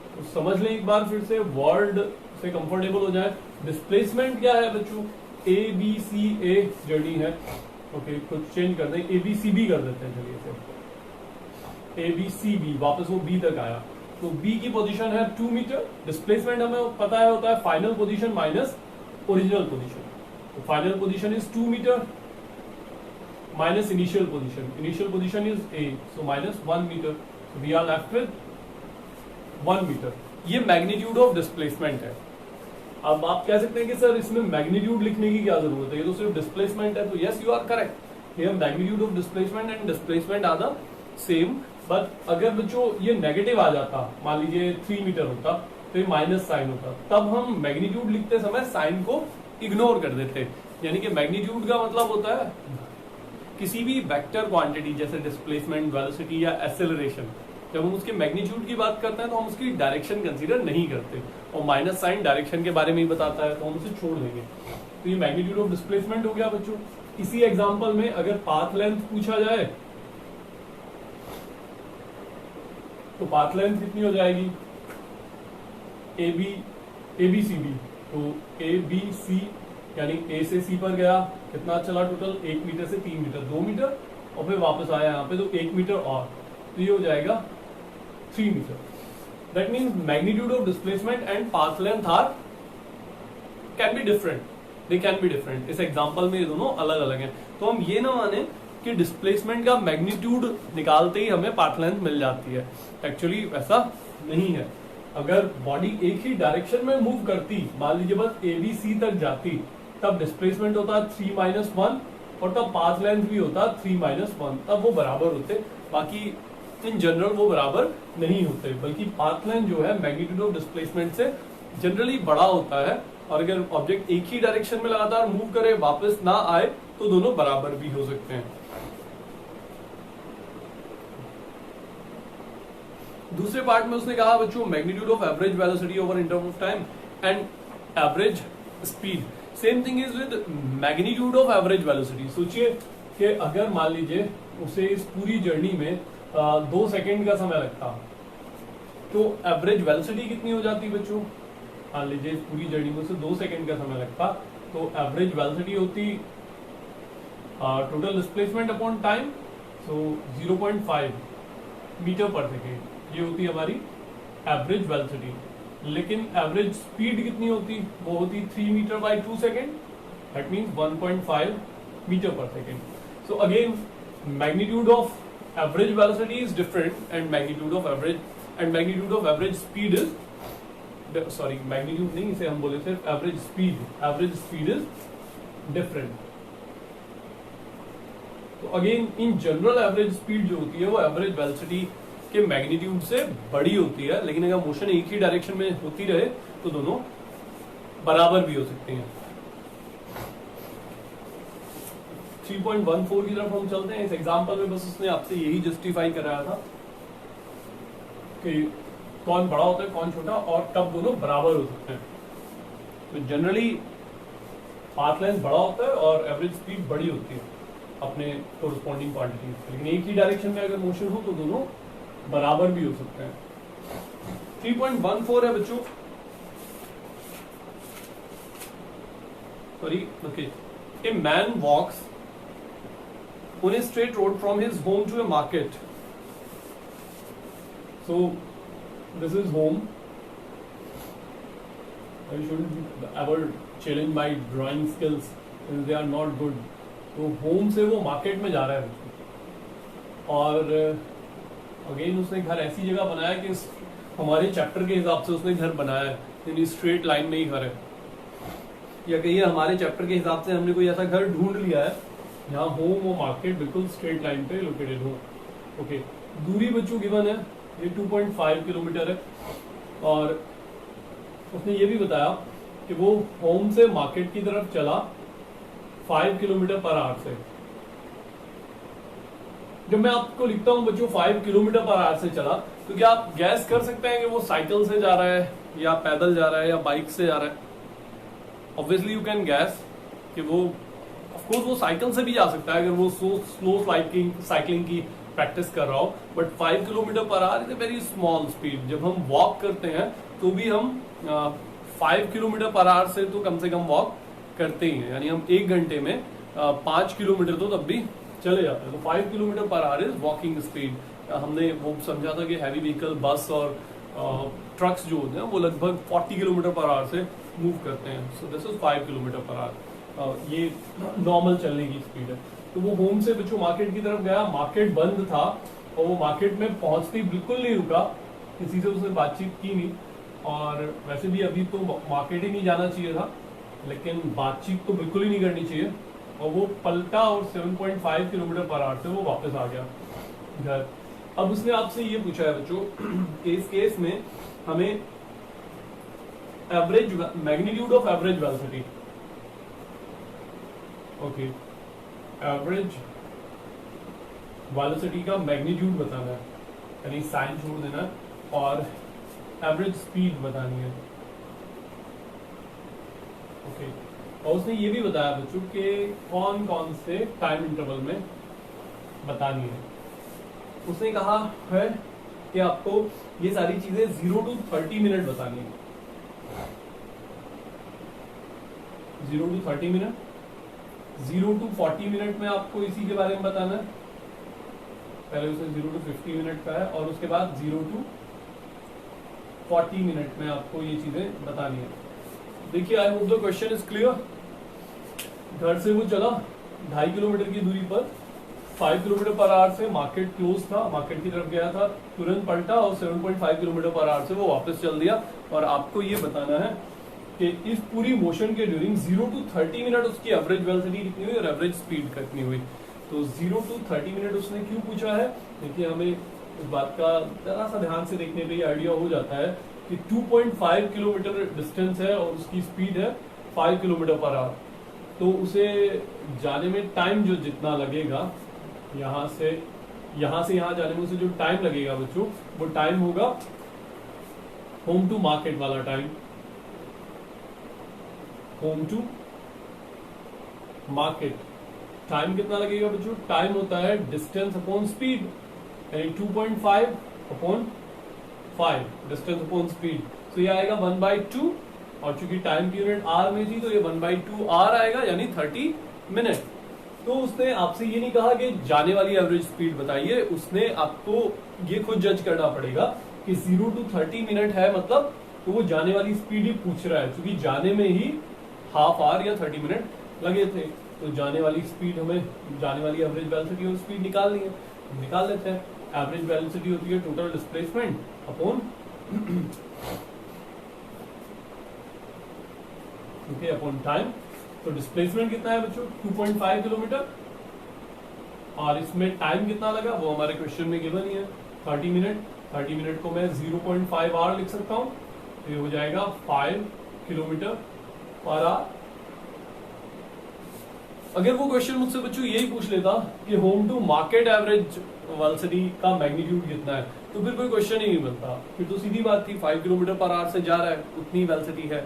तो समझ लें एक बार फिर से, वर्ड से कंफर्टेबल हो जाए। डिस्प्लेसमेंट क्या है बच्चों, ABCA जर्नी है। ओके, कुछ चेंज कर दें, ABCB कर देते हैं, चलिए इसे ABCB, वापस वो B तक आया, तो B की पोजीशन है 2 मीटर। डिस्प्लेसमेंट हमें पता है होता है final position minus original position, तो final position is 2 metre minus initial position is A, so minus 1 metre, so we are left with 1 metre. ये मैग्नीट्यूड ऑफ डिस्प्लेसमेंट है। अब आप कह सकते हैं कि सर इसमें मैग्नीट्यूड लिखने की क्या जरूरत है, ये तो सिर्फ डिस्प्लेसमेंट है, तो यस यू आर करेक्ट, ये magnitude of displacement and displacement are the same. But अगर बच्चों ये नेगेटिव आ जाता, मान लीजिए 3 मीटर होता, तो ये माइनस साइन होता, तब हम मैग्नीट्यूड लिखते समय साइन को इग्नोर कर देते। यानी कि मैग्नीट्यूड का मतलब होता है किसी भी वेक्टर क्वांटिटी जैसे डिस्प्लेसमेंट, वेलोसिटी या एक्सेलरेशन, जब हम उसके मैग्नीट्यूड की बात करते हैं तो हम उसकी डायरेक्शन कंसीडर नहीं करते, और माइनस साइन डायरेक्शन के बारे में ही बताता है, तो हम उसे छोड़ देंगे। तो ये मैग्नीट्यूड ऑफ डिस्प्लेसमेंट हो गया बच्चों। इसी एग्जांपल में अगर पाथ लेंथ पूछा जाए तो पाथ लेंथ कितनी हो जाएगी, ABCD, तो ABC यानी A से C पर गया, कितना चला टोटल, 1 मीटर से 3 मीटर, 2 मीटर, और फिर वापस आया यहाँ पे तो 1 मीटर और, तो ये हो जाएगा 3 metre. That means magnitude of displacement and path length are can be different, they can be different. इस एग्जांपल में ये दोनों अलग अलग हैं, तो हम ये ना माने कि डिस्प्लेसमेंट का मैग्नीट्यूड निकालते ही हमें पाथ लेंथ मिल जाती है। एक्चुअली ऐसा नहीं है। अगर बॉडी एक ही डायरेक्शन में मूव करती, मान लीजिए बस ABC तक जाती, तब डिस्प्लेसमेंट होता 3 - 1 और तब पाथ लेंथ भी होता 3 - 1, तब वो बराबर होते। बाकी इन जनरल वो बराबर नहीं होते, बल्कि पाथ लेंथ जो है मैग्नीट्यूड ऑफ डिस्प्लेसमेंट से जनरली बड़ा होता है, और अगर ऑब्जेक्ट एक ही डायरेक्शन में लगातार मूव करे, वापस ना आए, तो दोनों बराबर भी हो सकते हैं। दूसरे पार्ट में उसने कहा बच्चों magnitude of average velocity over interval of time and average speed. Same thing is with magnitude of average velocity. सोचिए कि अगर मान लीजिए उसे इस पूरी जर्नी में 2 सेकंड का समय लगता, तो एवरेज वेलोसिटी कितनी हो जाती बच्चों, मान लीजिए इस पूरी जर्नी में उसे 2 सेकंड का समय लगता, तो एवरेज वेलोसिटी होती total displacement upon time, so 0.5 metre per second, ये होती हमारी एवरेज वेलोसिटी। लेकिन एवरेज स्पीड कितनी होती, वो होती 3 metre by 2 second, that means 1.5 metre per second. So again magnitude of average velocity is different and magnitude of average speed is, sorry magnitude नहीं, इसे हम बोले सिर्फ एवरेज स्पीड इज डिफरेंट। तो again in general average speed जो होती है वो एवरेज वेलोसिटी के मैग्नीट्यूड से बड़ी होती है, लेकिन अगर मोशन एक ही डायरेक्शन में होती रहे तो दोनों बराबर भी हो सकते हैं। 3.14 की तरफ हम चलते हैं। इस एग्जांपल में बस उसने आपसे यही जस्टिफाई कराया था कि कौन बड़ा होता है कौन छोटा, और तब दोनों बराबर हो सकते हैं। तो जनरली पाथ लेंथ बड़ा होता है और एवरेज स्पीड बड़ी होती है अपने कोरस्पॉन्डिंग क्वांटिटी, लेकिन एक ही डायरेक्शन में अगर मोशन हो तो दोनों बराबर भी हो सकते हैं। 3.14 है बच्चों, sorry, okay. A man walks on a straight road from his home to a market. So this is home. I shouldn't ever challenge my drawing skills if they are not good. तो होम से वो मार्केट में जा रहा है बच्चों, और अगेन उसने घर ऐसी जगह बनाया कि हमारे चैप्टर के हिसाब से उसने घर बनाया है, यानी स्ट्रेट लाइन में ही घर है, या कहिए हमारे चैप्टर के हिसाब से हमने कोई ऐसा घर ढूंढ लिया है जहाँ होम और मार्केट बिल्कुल स्ट्रेट लाइन पे लोकेटेड हो। ओके, दूरी बच्चों गिवन है, ये 2.5 किलोमीटर है, और उसने ये भी बताया कि वो होम से मार्केट की तरफ चला 5 किलोमीटर पर आवर से। जब मैं आपको लिखता हूं बच्चों 5 किलोमीटर पर आवर से चला, तो क्या आप गैस कर सकते हैं कि वो साइकिल से जा रहा है या पैदल जा रहा है या बाइक से जा रहा है? ऑब्वियसली यू कैन गैस कि वो ऑफ कोर्स वो साइकिल से भी जा सकता है अगर वो स्लो साइकिलिंग की प्रैक्टिस कर रहा हो, but 5 kilometre per hour is a very small speed. जब हम वॉक करते हैं तो भी हम 5 किलोमीटर पर आवर से तो कम से कम वॉक करते ही हैं, यानी हम 1 घंटे में 5 किलोमीटर तो तब भी चले जाते हैं। तो 5 kilometre per hour is walking speed. हमने वो समझा था कि हैवी व्हीकल, बस और ट्रक्स जो होते हैं वो लगभग 40 किलोमीटर पर आवर से मूव करते हैं। सो this is 5 kilometre per our, ये नॉर्मल चलने की स्पीड है। तो वो होम से बच्चों मार्केट की तरफ गया, मार्केट बंद था और वो मार्केट में पहुंचते ही बिल्कुल नहीं रुका, किसी से उसने बातचीत की नहीं, और वैसे भी अभी तो मार्केट ही नहीं जाना चाहिए था, लेकिन बातचीत तो बिल्कुल ही नहीं करनी चाहिए। और वो पलटा और 7.5 किलोमीटर पर आवर से वो वापस आ गया घर। अब उसने आपसे ये पूछा है बच्चों कि इस केस में हमें average magnitude of average velocity, okay, average velocity का मैग्नीट्यूड बताना है, यानी साइन छोड़ देना है, और एवरेज स्पीड बतानी है, ओके। और उसने ये भी बताया बच्चों कि कौन कौन से टाइम इंटरवल में बतानी है। उसने कहा है कि आपको ये सारी चीजें 0 to 30 मिनट बतानी है, 0 to 30 मिनट, 0 to 40 मिनट में आपको इसी के बारे में बताना है। पहले उसने 0 to 50 मिनट का है, और उसके बाद 0 to 40 मिनट में आपको ये चीजें बतानी है। देखिए, I hope the question is clear. घर से वो चला 2.5 किलोमीटर की दूरी पर, 5 किलोमीटर पर आवर से, मार्केट क्लोज था, मार्केट की तरफ गया था, तुरंत पलटा और 7.5 किलोमीटर पर आवर से वो वापस चल दिया। और आपको ये बताना है कि इस पूरी मोशन के ड्यूरिंग 0 to 30 मिनट उसकी एवरेज वेलोसिटी कितनी हुई और एवरेज स्पीड कितनी हुई। तो 0 to 30 मिनट उसने क्यों पूछा है, देखिए हमें इस बात का जरा सा ध्यान से देखने पे ये आइडिया हो जाता है कि 2.5 किलोमीटर डिस्टेंस है और उसकी स्पीड है 5 किलोमीटर पर आवर। तो उसे जाने में टाइम जो जितना लगेगा, यहाँ से यहाँ जाने में उसे जो टाइम लगेगा बच्चों, वो टाइम होगा होम टू मार्केट वाला time. Home to market time कितना लगेगा बच्चों, टाइम होता है डिस्टेंस अपॉन स्पीड, यानी 2.5 अपॉन 5 डिस्टेंस अपॉन स्पीड। तो ये आएगा 1/2, और चूंकि टाइम की यूनिट आर में थी तो ये 1/2 आर आएगा, यानी 30 मिनट। तो उसने आपसे ये नहीं कहा कि जाने वाली एवरेज स्पीड बताइए, उसने आपको ये खुद जज करना पड़ेगा कि 0 to 30 मिनट है मतलब, तो वो जाने वाली स्पीड ही पूछ रहा है, क्योंकि जाने में ही हाफ आवर या 30 मिनट लगे थे। तो जाने वाली स्पीड, हमें जाने वाली एवरेज वेलोसिटी और स्पीड निकालनी है, निकाल लेते हैं। एवरेज वेलोसिटी होती है total displacement upon okay upon time. तो डिस्प्लेसमेंट कितना है बच्चों, 2.5 किलोमीटर, और इसमें टाइम कितना लगा वो हमारे क्वेश्चन में गिवन ही है 30 मिनट। 30 मिनट को मैं 0.5 आवर लिख सकता हूं, तो ये हो जाएगा 5 किलोमीटर पर आवर। अगर वो क्वेश्चन मुझसे बच्चों यही पूछ लेता कि home to market average velocity का मैग्नीट्यूड कितना है, तो फिर कोई क्वेश्चन ही नहीं बनता, फिर तो सीधी बात थी 5 किलोमीटर पर आवर से जा रहा है, उतनी वेलोसिटी है।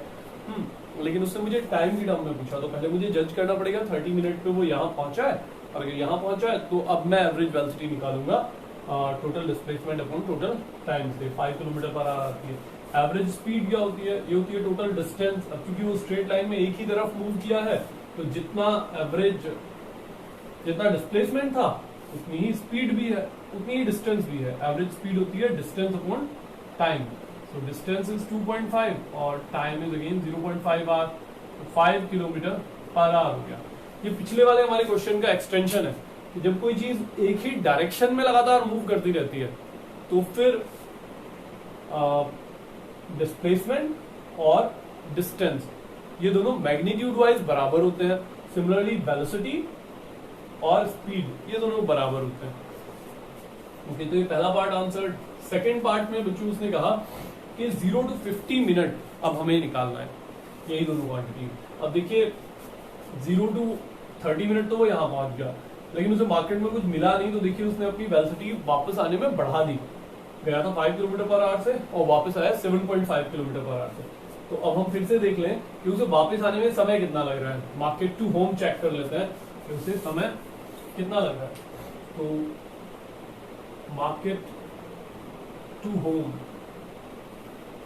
लेकिन उसने मुझे टाइम की टर्म में पूछा, तो पहले मुझे जज करना पड़ेगा 30 मिनट पे वो यहाँ पहुंचा है, और अगर यहाँ पहुंचा है तो अब मैं एवरेज वेलोसिटी निकालूंगा total displacement upon total time से। 5 किलोमीटर पर आवर आती है। एवरेज स्पीड क्या होती है, ये होती है टोटल डिस्टेंस। अब क्योंकि वो स्ट्रेट लाइन में एक ही तरफ मूव किया है, तो जितना डिस्प्लेसमेंट था उतनी ही स्पीड भी है, उतनी ही डिस्टेंस भी है। एवरेज स्पीड होती है distance upon time. So distance is 2.5 और time is again 0.5 आवर, तो 5 किलोमीटर पर आवर हो गया। ये पिछले वाले हमारे क्वेश्चन का एक्सटेंशन है कि जब कोई चीज एक ही डायरेक्शन में लगातार मूव करती रहती है तो फिर डिस्प्लेसमेंट और डिस्टेंस ये दोनों मैग्नीट्यूड वाइज बराबर होते हैं। सिमिलरली वेलोसिटी और स्पीड ये दोनों बराबर होते हैं। ओके, तो ये पहला पार्ट आंसर्ड। सेकेंड पार्ट में बच्चों उसने कहा कि 0 to 50 मिनट अब हमें निकालना है, यही दोनों क्वांटिटी। अब देखिए 0 to 30 मिनट तो वो यहाँ पहुंच गया, लेकिन उसे मार्केट में कुछ मिला नहीं, तो देखिए उसने अपनी वेलोसिटी वापस आने में बढ़ा दी। गया था 5 किलोमीटर पर आवर से और वापस आया 7.5 किलोमीटर पर आवर से। तो अब हम फिर से देख लें कि उसे वापस आने में समय कितना लग रहा है। मार्केट टू होम चेक कर लेते हैं कि उसे समय कितना लग रहा है। तो मार्केट टू होम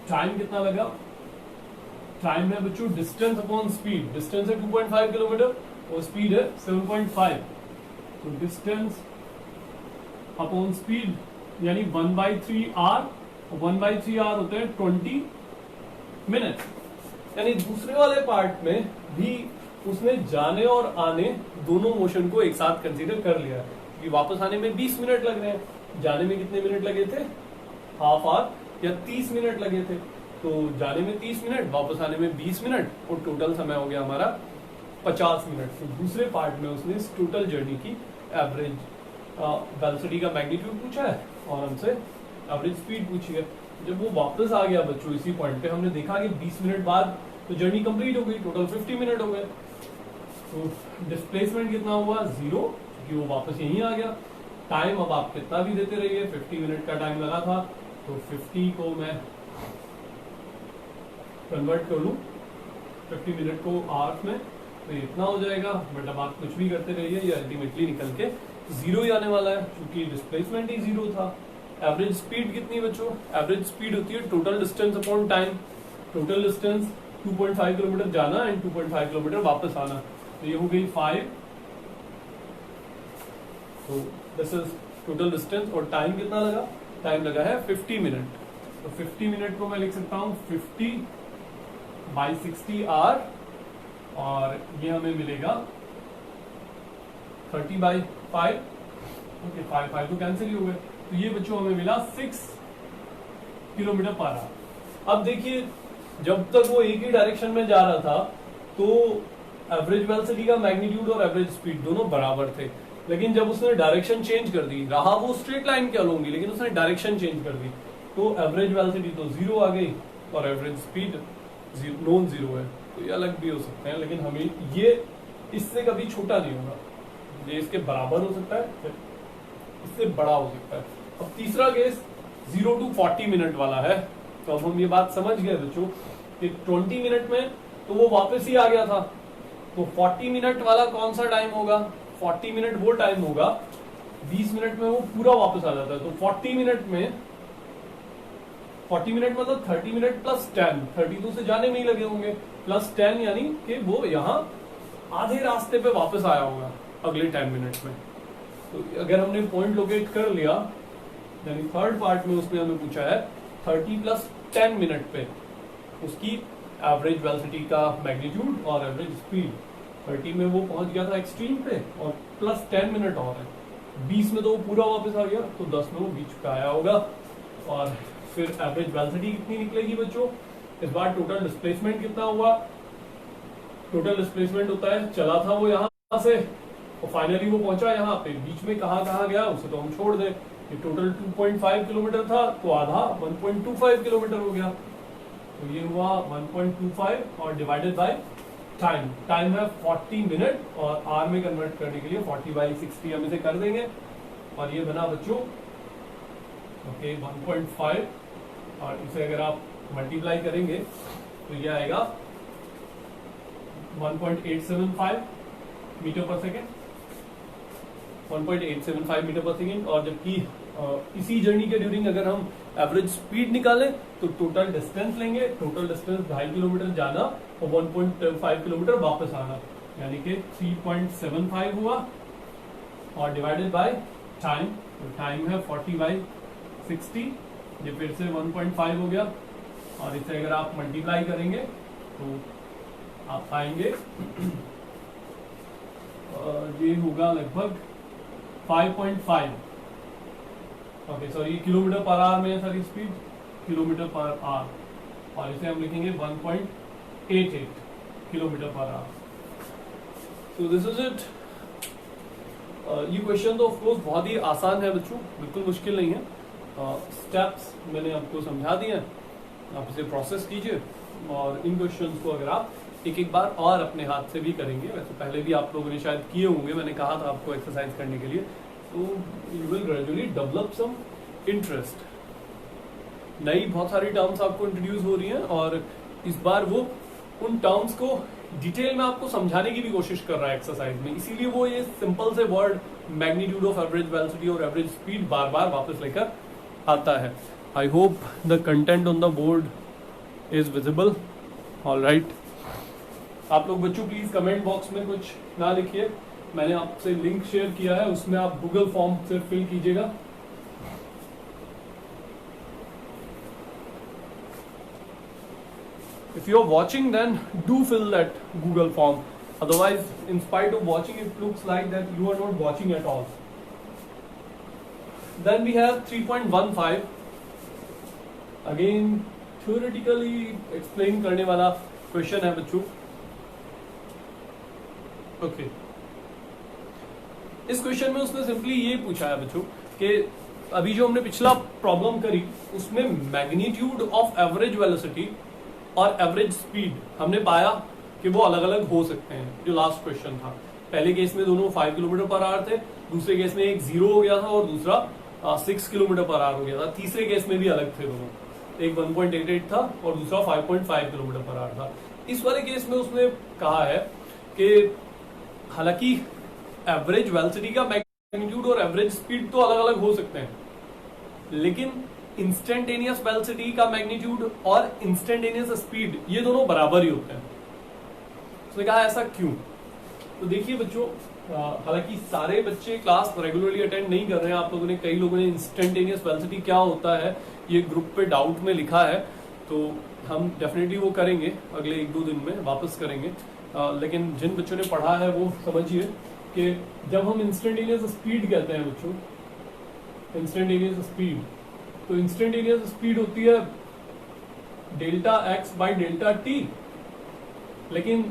टाइम कितना लगा टाइम है बच्चों डिस्टेंस अपॉन स्पीड, डिस्टेंस है 2.5 किलोमीटर और स्पीड है 7.5, तो डिस्टेंस अपॉन स्पीड यानी 1/3r, 1/3r होते हैं 20 मिनट। यानी दूसरे वाले पार्ट में भी उसने जाने और आने दोनों मोशन को एक साथ कंसीडर कर लिया है कि वापस आने में 20 मिनट लग रहे हैं, जाने में कितने मिनट लगे थे, हाफ आवर या 30 मिनट लगे थे, तो जाने में 30 मिनट, वापस आने में 20 मिनट और टोटल समय हो गया हमारा 50 मिनट। तो दूसरे पार्ट में उसने इस टोटल जर्नी की एवरेज वेलोसिटी का मैग्नीट्यूड पूछा है और हमसे एवरेज स्पीड पूछी है। जब वो वापस आ गया बच्चों इसी पॉइंट पे, हमने देखा कि 20 मिनट बाद तो जर्नी कंप्लीट हो गई, टोटल 50 मिनट हो गए। तो डिस्प्लेसमेंट कितना हुआ, 0, क्योंकि वो वापस यहीं आ गया। टाइम अब आप कितना भी देते रहिए, 50 मिनट का टाइम लगा था, तो 50 को मैं कन्वर्ट कर लूं 50 मिनट को आवर्स में, तो इतना हो जाएगा। बट अब आप कुछ भी करते रहिए, ये अल्टीमेटली निकल के 0 ही आने वाला है, क्योंकि डिस्प्लेसमेंट ही 0 था। एवरेज स्पीड कितनी बच्चों, एवरेज स्पीड होती है total distance upon time. Total distance 2.5 kilometre जाना एंड 2.5 किलोमीटर वापस आना, तो ये हो गई 5। तो दिस इज टोटल डिस्टेंस और टाइम कितना लगा, टाइम लगा है 50 मिनट। तो 50 मिनट को मैं लिख सकता हूँ 50/60 आवर और ये हमें मिलेगा 30/5। ओके, 5 तो कैंसिल ही हो गए, तो ये बच्चों हमें मिला 6 किलोमीटर पर आवर। अब देखिए जब तक वो एक ही डायरेक्शन में जा रहा था तो एवरेज वेलोसिटी का मैग्नीट्यूड और एवरेज स्पीड दोनों बराबर थे, लेकिन जब उसने डायरेक्शन चेंज कर दी, रहा वो स्ट्रेट लाइन क्या होंगी लेकिन उसने डायरेक्शन चेंज कर दी, तो एवरेज वेलोसिटी तो 0 आ गई और एवरेज स्पीड नॉन 0 है। तो ये अलग भी हो सकते हैं, लेकिन हमें ये इससे कभी छोटा नहीं होगा, ये इसके बराबर हो सकता है, इससे बड़ा हो सकता है। अब तीसरा केस 0 to 40 मिनट वाला है, तो अब हम ये बात समझ गए बच्चों कि 20 मिनट में तो वो वापस ही आ गया था, तो 40 मिनट वाला कौन सा टाइम होगा, 40 मिनट वो टाइम होगा 20 मिनट में वो पूरा वापस आ जाता है। तो 40 मिनट में 40 मिनट मतलब 30 मिनट प्लस 10, 32 से जाने में ही लगे होंगे, प्लस 10 यानी कि वो यहाँ आधे रास्ते पे वापस आया होगा अगले 10 मिनट में। तो अगर हमने पॉइंट लोकेट कर लिया, यानी थर्ड पार्ट में उसने हमें पूछा है 30 + 10 मिनट पे उसकी एवरेज वेलोसिटी का मैग्नीट्यूड और एवरेज स्पीड। 30 में वो पहुंच गया था एक्सट्रीम पे और प्लस 10 मिनट और है, 20 में तो वो पूरा वापस आ गया, तो 10 में वो बीच पे आया होगा। और फिर एवरेज वेलोसिटी कितनी निकलेगी बच्चों, इस बार टोटल डिस्प्लेसमेंट कितना हुआ, टोटल डिस्प्लेसमेंट होता है चला था वो यहाँ से और फाइनली वो पहुंचा यहाँ पे, बीच में कहाँ गया उसे तो हम छोड़ दें। ये टोटल 2.5 किलोमीटर था, तो आधा 1.25 किलोमीटर हो गया, तो ये हुआ 1.25 और डिवाइडेड बाय टाइम। टाइम है 40 मिनट और आर में कन्वर्ट करने के लिए 40/60 हम इसे कर देंगे और ये बना बच्चों ओके 1.5 और इसे अगर आप मल्टीप्लाई करेंगे तो ये आएगा 1.875 metre per second, 1.875 metre per second. और जबकि इसी जर्नी के ड्यूरिंग अगर हम एवरेज स्पीड निकालें तो टोटल डिस्टेंस लेंगे, टोटल डिस्टेंस 2.5 किलोमीटर जाना और 1.5 किलोमीटर वापस आना, यानी कि 3.75 हुआ और डिवाइडेड बाय टाइम, तो टाइम है 40/60, ये फिर से 1.5 हो गया और इसे अगर आप मल्टीप्लाई करेंगे तो आप पाएंगे ये होगा लगभग 5.5, okay sorry kilometre per hour में sorry speed kilometre per hour, और इसे हम लिखेंगे 1.88 kilometre per hour. So this is it. ये क्वेश्चन तो ऑफकोर्स बहुत ही आसान है बच्चों, बिल्कुल मुश्किल नहीं है। स्टेप्स मैंने आपको समझा दिए, आप इसे प्रोसेस कीजिए और इन क्वेश्चंस को अगर आप एक बार और अपने हाथ से भी करेंगे, वैसे पहले भी आप लोगों ने शायद किए होंगे, मैंने कहा था आपको एक्सरसाइज करने के लिए, तो you will gradually develop some interest. नई बहुत सारी टर्म्स आपको इंट्रोड्यूस हो रही हैं और इस बार वो उन टर्म्स को डिटेल में आपको समझाने की भी कोशिश कर रहा है एक्सरसाइज में, इसीलिए वो ये सिंपल से word magnitude of average velocity और एवरेज स्पीड बार बार वापस लेकर आता है। I hope the content on the board is visible alright, आप लोग बच्चों प्लीज कमेंट बॉक्स में कुछ ना लिखिए, मैंने आपसे लिंक शेयर किया है, उसमें आप गूगल फॉर्म से फिल कीजिएगा। If you are watching, then do fill that Google form. Otherwise, in spite of watching, it looks like that you are not watching at all. Then we have 3.15. Again, theoretically explain करने वाला question है बच्चों। Okay. इस क्वेश्चन में उसने सिंपली ये पूछा है बच्चों कि अभी जो हमने पिछला प्रॉब्लम करी उसमें मैग्नीट्यूड ऑफ एवरेज वेलोसिटी और एवरेज स्पीड हमने पाया कि वो अलग अलग हो सकते हैं। जो लास्ट क्वेश्चन था, पहले केस में दोनों 5 किलोमीटर पर आवर थे, दूसरे केस में एक 0 हो गया था और दूसरा 6 किलोमीटर पर आवर हो गया था। तीसरे केस में भी अलग थे दोनों, एक 1.88 था और दूसरा 5.5 किलोमीटर पर आवर था। इस वाले केस में उसने कहा है कि हालांकि एवरेज वेलोसिटी का मैग्नीट्यूड और एवरेज स्पीड तो अलग अलग हो सकते हैं, लेकिन इंस्टेंटेनियस वेलोसिटी का मैग्नीट्यूड और इंस्टेंटेनियस स्पीड ये दोनों बराबर ही होते हैं। उसने कहा ऐसा क्यों? तो देखिए बच्चों, हालांकि सारे बच्चे क्लास रेगुलरली अटेंड नहीं कर रहे हैं, आप लोगों ने, कई लोगों ने इंस्टेंटेनियस वेलोसिटी क्या होता है ये ग्रुप पे डाउट में लिखा है, तो हम डेफिनेटली वो करेंगे, अगले 1-2 दिन में वापस करेंगे। लेकिन जिन बच्चों ने पढ़ा है वो समझिए कि जब हम इंस्टेंटेनियस स्पीड कहते हैं बच्चों, इंस्टेंटेनियस स्पीड, तो इंस्टेंटेनियस स्पीड होती है delta x by delta T. लेकिन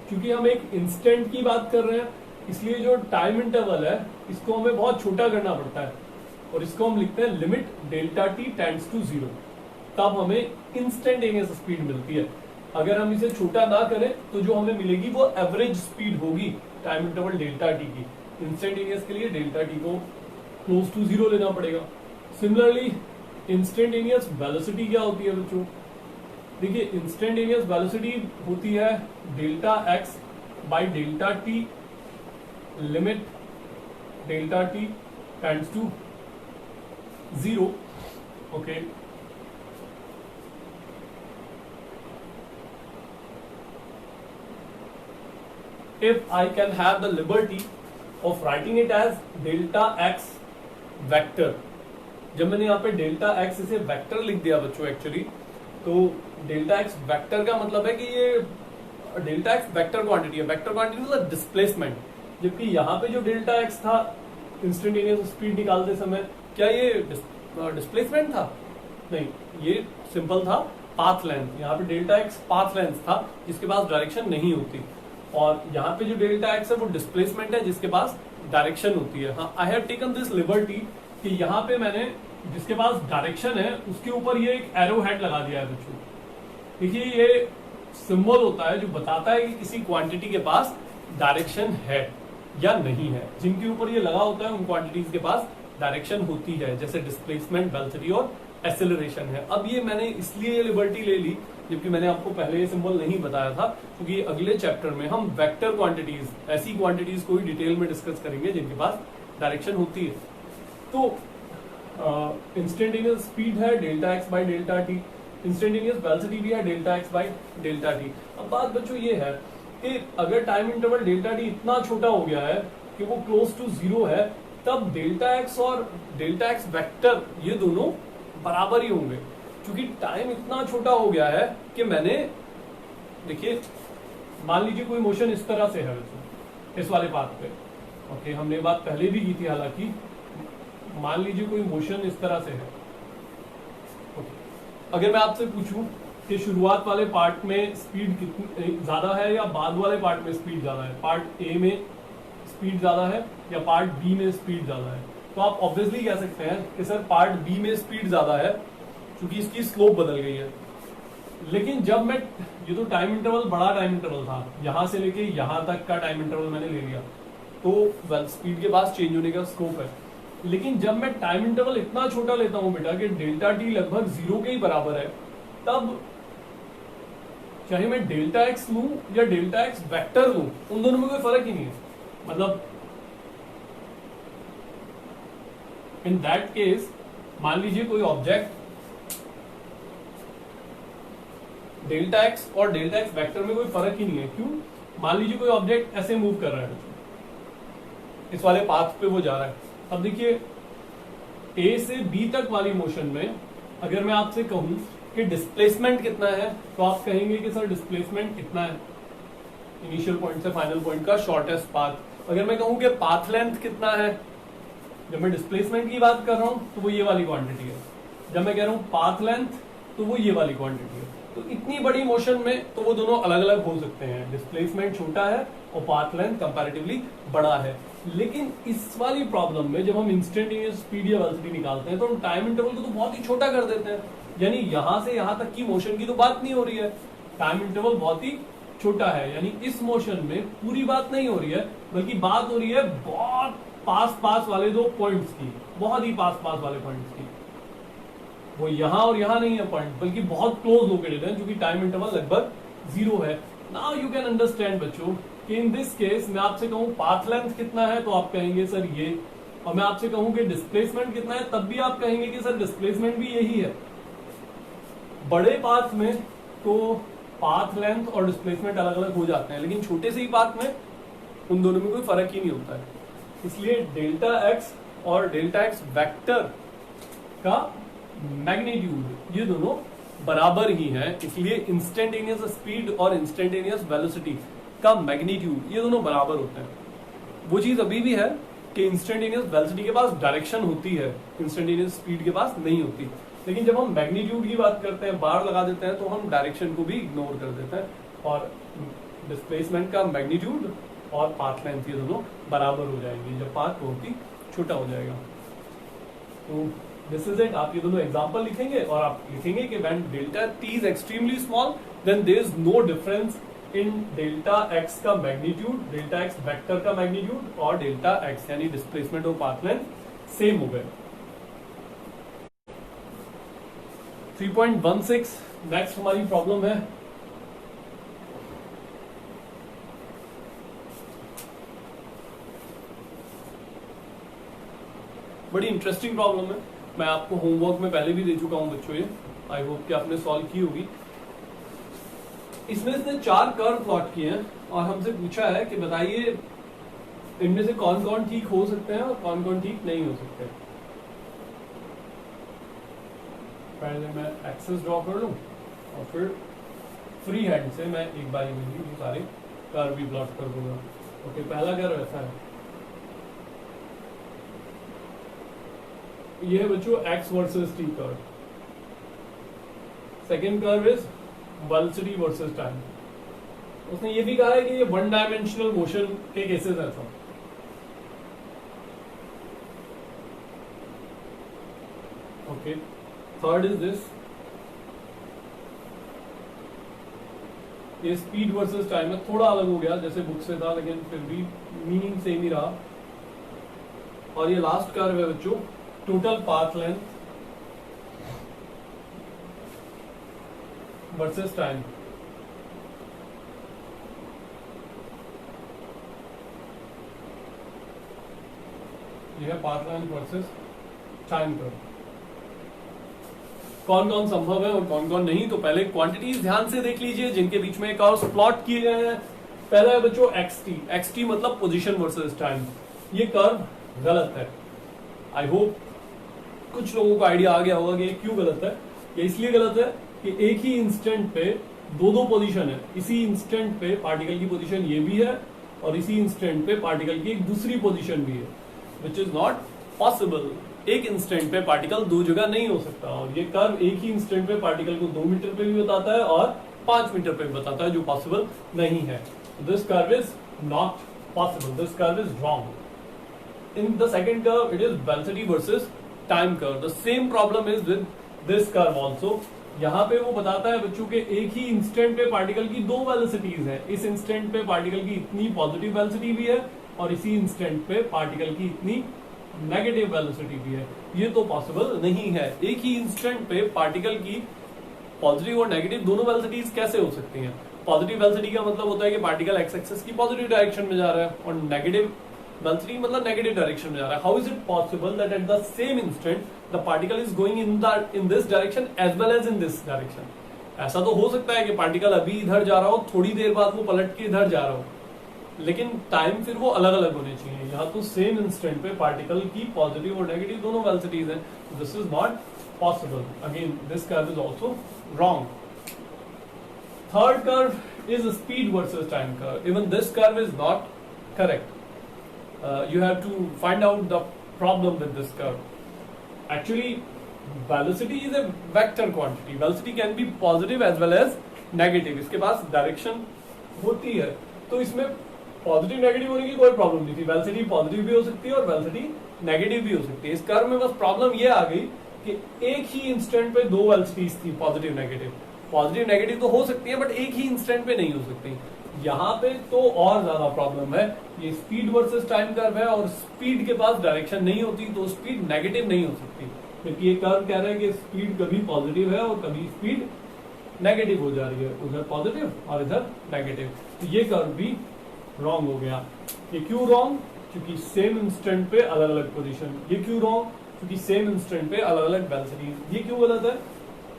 क्योंकि हम एक इंस्टेंट की बात कर रहे हैं, इसलिए जो टाइम इंटरवल है इसको हमें बहुत छोटा करना पड़ता है और इसको हम लिखते हैं limit delta t tends to 0, तब हमें इंस्टेंटेनियस स्पीड मिलती है। अगर हम इसे छोटा ना करें तो जो हमें मिलेगी वो एवरेज स्पीड होगी टाइम इंटरवल डेल्टा टी की। इंस्टेंटेनियस के लिए डेल्टा टी को क्लोज टू 0 लेना पड़ेगा। सिमिलरली इंस्टेंटेनियस वेलोसिटी क्या होती है बच्चों? देखिए, इंस्टेंटेनियस वेलोसिटी होती है delta x by delta t limit delta t tends to 0। Okay, if I can have the liberty of writing it as delta x vector, जब मैंने यहाँ पे डेल्टा एक्स इसे वेक्टर लिख दिया बच्चों एक्चुअली, तो डेल्टा एक्स वेक्टर का मतलब है कि ये डेल्टा एक्स वेक्टर क्वांटिटी है। वेक्टर क्वांटिटी मतलब डिस्प्लेसमेंट, जबकि यहाँ पे जो डेल्टा एक्स था इंस्टेंटेनियस स्पीड निकालते समय, क्या ये डिस्प्लेसमेंट था? नहीं, ये सिंपल था पाथ लेंथ। यहाँ पे डेल्टा एक्स पाथ लेंथ था जिसके पास डायरेक्शन नहीं होती, और यहाँ पे जो डेल्टा एक्स है वो डिस्प्लेसमेंट है जिसके पास डायरेक्शन होती है। हाँ, आई हैव टेकन दिस लिबर्टी कि यहाँ पे मैंने जिसके पास डायरेक्शन है उसके ऊपर ये एक एरो हेड लगा दिया है बच्चों। देखिए, ये सिंबल होता है जो बताता है कि किसी क्वांटिटी के पास डायरेक्शन है या नहीं है। जिनके ऊपर ये लगा होता है उन क्वांटिटीज के पास डायरेक्शन होती है, जैसे डिस्प्लेसमेंट, वेलोसिटी और एक्सेलरेशन है। अब ये मैंने इसलिए ये लिबर्टी ले ली जबकि मैंने आपको पहले ये सिंबल नहीं बताया था, क्योंकि अगले चैप्टर में हम वेक्टर क्वांटिटीज, ऐसी क्वांटिटीज को ही डिटेल में डिस्कस करेंगे जिनके पास डायरेक्शन होती है। तो इंस्टेंटेनियस स्पीड है delta x by delta T, instantaneous velocity भी है delta x by delta T. अब बात बच्चों ये है कि अगर टाइम इंटरवल डेल्टा टी इतना छोटा हो गया है कि वो क्लोज टू 0 है, तब डेल्टा एक्स और डेल्टा एक्स वेक्टर ये दोनों बराबर ही होंगे, क्योंकि टाइम इतना छोटा हो गया है कि मैंने, देखिए मान लीजिए कोई मोशन इस तरह से है इस वाले पाथ पे, ओके, हमने बात पहले भी की थी हालांकि, मान लीजिए कोई मोशन इस तरह से है, ओके। अगर मैं आपसे पूछूं कि शुरुआत वाले पार्ट में स्पीड कितनी ज्यादा है या बाद वाले पार्ट में स्पीड ज्यादा है, पार्ट ए में स्पीड ज्यादा है या पार्ट बी में स्पीड ज्यादा है, तो आप ऑब्वियसली कह सकते हैं कि सर पार्ट बी में स्पीड ज्यादा है क्योंकि इसकी स्लोप बदल गई है। लेकिन जब मैं, ये तो टाइम इंटरवल बड़ा टाइम इंटरवल था, यहां से लेके यहां तक का टाइम इंटरवल मैंने ले लिया, तो स्पीड के पास चेंज होने का स्कोप है। लेकिन जब मैं टाइम इंटरवल इतना छोटा लेता हूं बेटा कि डेल्टा टी लगभग 0 के ही बराबर है, तब चाहे मैं डेल्टा एक्स लूं या डेल्टा एक्स वेक्टर लूं, उन दोनों में कोई फर्क ही नहीं है। मतलब इन दैट केस मान लीजिए कोई ऑब्जेक्ट डेल्टा एक्स और डेल्टा एक्स वेक्टर में कोई फर्क ही नहीं है। क्यों? मान लीजिए कोई ऑब्जेक्ट ऐसे मूव कर रहा है, इस वाले पाथ पे वो जा रहा है। अब देखिए ए से बी तक वाली मोशन में अगर मैं आपसे कहूं कि डिस्प्लेसमेंट कितना है, तो आप कहेंगे कि सर डिस्प्लेसमेंट इतना है, इनिशियल पॉइंट से फाइनल पॉइंट का शॉर्टेस्ट पाथ। अगर मैं कहूं कि पाथ लेंथ कितना है, जब मैं डिस्प्लेसमेंट की बात कर रहा हूं तो वो ये वाली क्वांटिटी है, जब मैं कह रहा हूं पाथ लेंथ तो वो ये वाली क्वांटिटी है। तो इतनी बड़ी मोशन में तो वो दोनों अलग अलग हो सकते हैं, डिस्प्लेसमेंट छोटा है और पाथ लेंथ कंपैरेटिवली बड़ा है। लेकिन इस वाली प्रॉब्लम में जब हम इंस्टेंटेनियस स्पीड या वेलोसिटी निकालते हैं तो हम टाइम इंटरवल को तो बहुत ही छोटा कर देते हैं, यानी यहां से यहां तक की मोशन की तो बात नहीं हो रही है, टाइम इंटरवल बहुत ही छोटा है, यानी इस मोशन में पूरी बात नहीं हो रही है, बल्कि बात हो रही है बहुत पास वाले दो पॉइंट्स की, बहुत ही पास वाले पॉइंट्स की। वो यहां और यहां नहीं है पॉइंट, बल्कि बहुत क्लोज लोकेटेड है, क्योंकि टाइम इंटरवल लगभग 0 है। नाउ यू कैन अंडरस्टैंड बच्चों कि इन दिस केस मैं आपसे कहूं पाथ लेंथ कितना है तो आप कहेंगे सर ये, और मैं आपसे कहूं कि डिस्प्लेसमेंट कितना है तब भी आप कहेंगे कि सर डिस्प्लेसमेंट भी यही है। बड़े पाथ में तो पाथ लेंथ और डिस्प्लेसमेंट अलग अलग हो जाते हैं, लेकिन छोटे से ही पाथ में उन दोनों में कोई फर्क ही नहीं होता है। इसलिए डेल्टा एक्स और डेल्टा एक्स वेक्टर का मैग्नीट्यूड ये दोनों बराबर ही है, इसलिए इंस्टेंटेनियस स्पीड और इंस्टेंटेनियस वेलोसिटी का मैग्नीट्यूड ये दोनों बराबर होते हैं। वो चीज अभी भी है कि इंस्टेंटेनियस वेलोसिटी के पास डायरेक्शन होती है, इंस्टेंटेनियस स्पीड के पास नहीं होती। लेकिन जब हम मैग्नीट्यूड की बात करते हैं, बार लगा देते हैं, तो हम डायरेक्शन को भी इग्नोर कर देते हैं, और डिस्प्लेसमेंट का मैग्नीट्यूड और पाथ लेंथ ये दोनों बराबर हो जाएंगे जब पाथ बहुत ही छोटा हो जाएगा। तो दिस इज इट। आप ये दोनों एग्जांपल लिखेंगे और आप लिखेंगे कि when delta t is extremely small then there is no difference in delta x का मैग्नीट्यूड, डेल्टा एक्स वेक्टर का मैग्नीट्यूड और डेल्टा एक्स यानी डिस्प्लेसमेंट और पाथ लेंथ सेम हो गए। 3.16 नेक्स्ट हमारी प्रॉब्लम है। बड़ी इंटरेस्टिंग प्रॉब्लम है, मैं आपको होमवर्क में पहले भी दे चुका हूं बच्चों, ये आई होप कि आपने सॉल्व की होगी। इसमें इसने 4 कर्व प्लॉट किए हैं और हमसे पूछा है कि बताइए इनमें से कौन कौन ठीक हो सकते हैं और कौन कौन ठीक नहीं हो सकते। पहले मैं एक्सेस ड्रॉ कर लूं और फिर फ्री हैंड से मैं एक बार ये सारे कर्व भी प्लॉट कर दूंगा। ओके, पहला कर्व ऐसा है, ये है बच्चों x versus T curve. Second curve is velocity versus time. उसने ये भी कहा है कि ये 1 डायमेंशनल मोशन के केसेस है सब। ओके, थर्ड इज दिस, ये स्पीड वर्सेस टाइम है, थोड़ा अलग हो गया जैसे बुक से था, लेकिन फिर भी मीनिंग सेम ही रहा। और ये लास्ट कर्व है बच्चों total path length versus time. यह है path length versus time curve. कौन कौन संभव है और कौन कौन नहीं, तो पहले क्वांटिटीज ध्यान से देख लीजिए जिनके बीच में कर्व्स प्लॉट किए गए हैं। पहला है बच्चों एक्सटी, एक्सटी मतलब पोजीशन वर्सेस टाइम। ये कर्व गलत है। आई होप कुछ लोगों को आइडिया आ गया होगा कि क्यों गलत है। ये इसलिए गलत है कि एक ही इंस्टेंट पे दो पोजीशन है, इसी इंस्टेंट पे पार्टिकल की पोजीशन ये भी है और इसी इंस्टेंट पे पार्टिकल की एक दूसरी पोजीशन भी है, विच इज नॉट पॉसिबल। एक इंस्टेंट पे पार्टिकल दो जगह नहीं हो सकता, और ये कर्व एक ही इंस्टेंट पे पार्टिकल को 2 मीटर पे भी बताता है और 5 मीटर पे भी बताता है, जो पॉसिबल नहीं है। This curve is not possible, this curve is wrong. In the second curve it is velocity versus time curve. The same problem is with this curve also. यहाँ पे वो बताता है बच्चों के एक ही इंस्टेंट पे पार्टिकल की 2 वेलोसिटीज हैं। इस इंस्टेंट पे पार्टिकल की इतनी पॉजिटिव वेलोसिटी भी है और इसी इंस्टेंट पे पार्टिकल की इतनी नेगेटिव वेलोसिटी भी है। ये तो पॉसिबल नहीं है। एक ही इंस्टेंट पे पार्टिकल की पॉजिटिव और नेगेटिव दोनों वेलोसिटीज कैसे हो सकती हैं? पॉजिटिव वेलोसिटी का मतलब होता है कि पार्टिकल एक्स एक्सिस की पॉजिटिव डायरेक्शन में जा रहा है और नेगेटिव वेलोसिटी मतलब नेगेटिव डायरेक्शन में जा रहा है। How is it possible that at the same instant the particle is going in this direction as well as in this direction? ऐसा तो हो सकता है कि पार्टिकल अभी इधर जा रहा हो, थोड़ी देर बाद वो पलट के इधर जा रहा हो, लेकिन टाइम फिर वो अलग अलग होने चाहिए। यहाँ तो सेम इंस्टेंट पे पार्टिकल की पॉजिटिव और नेगेटिव दोनों वेलोसिटीज हैं, this is not possible. Again this curve is also wrong. Third curve is speed versus time curve. Even this curve is not correct. You have to find out the problem with this curve. Actually, velocity is a vector quantity. Velocity can be positive as well as negative. इसके पास डायरेक्शन होती है, तो इसमें पॉजिटिव नेगेटिव होने की कोई प्रॉब्लम नहीं थी। वेलोसिटी पॉजिटिव भी हो सकती है और वेलोसिटी नेगेटिव भी हो सकती है। इस कर्व में बस प्रॉब्लम ये आ गई कि एक ही इंस्टेंट पे दो वेलोसिटीज थी, पॉजिटिव नेगेटिव। पॉजिटिव नेगेटिव तो हो सकती है बट एक ही इंस्टेंट पे नहीं हो सकती। यहाँ पे तो और ज्यादा प्रॉब्लम है। ये स्पीड वर्सेस टाइम कर्व है और स्पीड के पास डायरेक्शन नहीं होती, तो स्पीड नेगेटिव नहीं हो सकती, क्योंकि ये कर्व कह रहा है कि स्पीड कभी पॉजिटिव है और कभी स्पीड नेगेटिव हो जा रही है, उधर पॉजिटिव और इधर नेगेटिव। तो ये कर्व भी रॉन्ग हो गया। ये क्यों रॉन्ग? क्योंकि सेम इंस्टेंट पे अलग अलग पोजीशन। ये क्यों रॉन्ग? क्योंकि सेम इंस्टेंट पे अलग अलग वेलोसिटी। ये क्यों गलत है?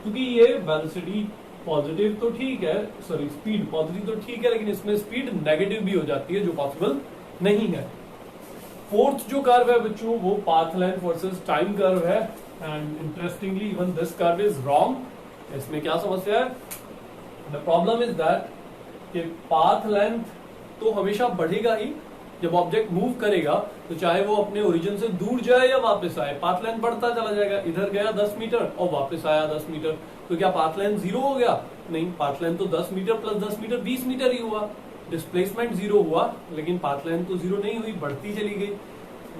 क्योंकि ये वेलोसिटी पॉजिटिव तो ठीक है, सॉरी स्पीड पॉजिटिव तो ठीक है, लेकिन इसमें स्पीड नेगेटिव भी हो जाती है, जो पॉसिबल नहीं है। फोर्थ जो कर्व है बच्चों, वो path length versus time curve है। And interestingly even this curve is wrong. इसमें क्या समस्या है? द प्रॉब्लम इज दैट कि पाथ लेंथ तो हमेशा बढ़ेगा ही। जब ऑब्जेक्ट मूव करेगा तो चाहे वो अपने ओरिजिन से दूर जाए या वापस आए, पाथ लेंथ बढ़ता चला जाएगा। इधर गया 10 मीटर और वापस आया 10 मीटर, तो क्या पाथ लेंथ जीरो हो गया? नहीं, पाथ लेंथ तो 10 मीटर प्लस 10 मीटर 20 मीटर ही हुआ। डिस्प्लेसमेंट जीरो हुआ, लेकिन पाथ लेंथ तो जीरो नहीं हुई, बढ़ती चली गई।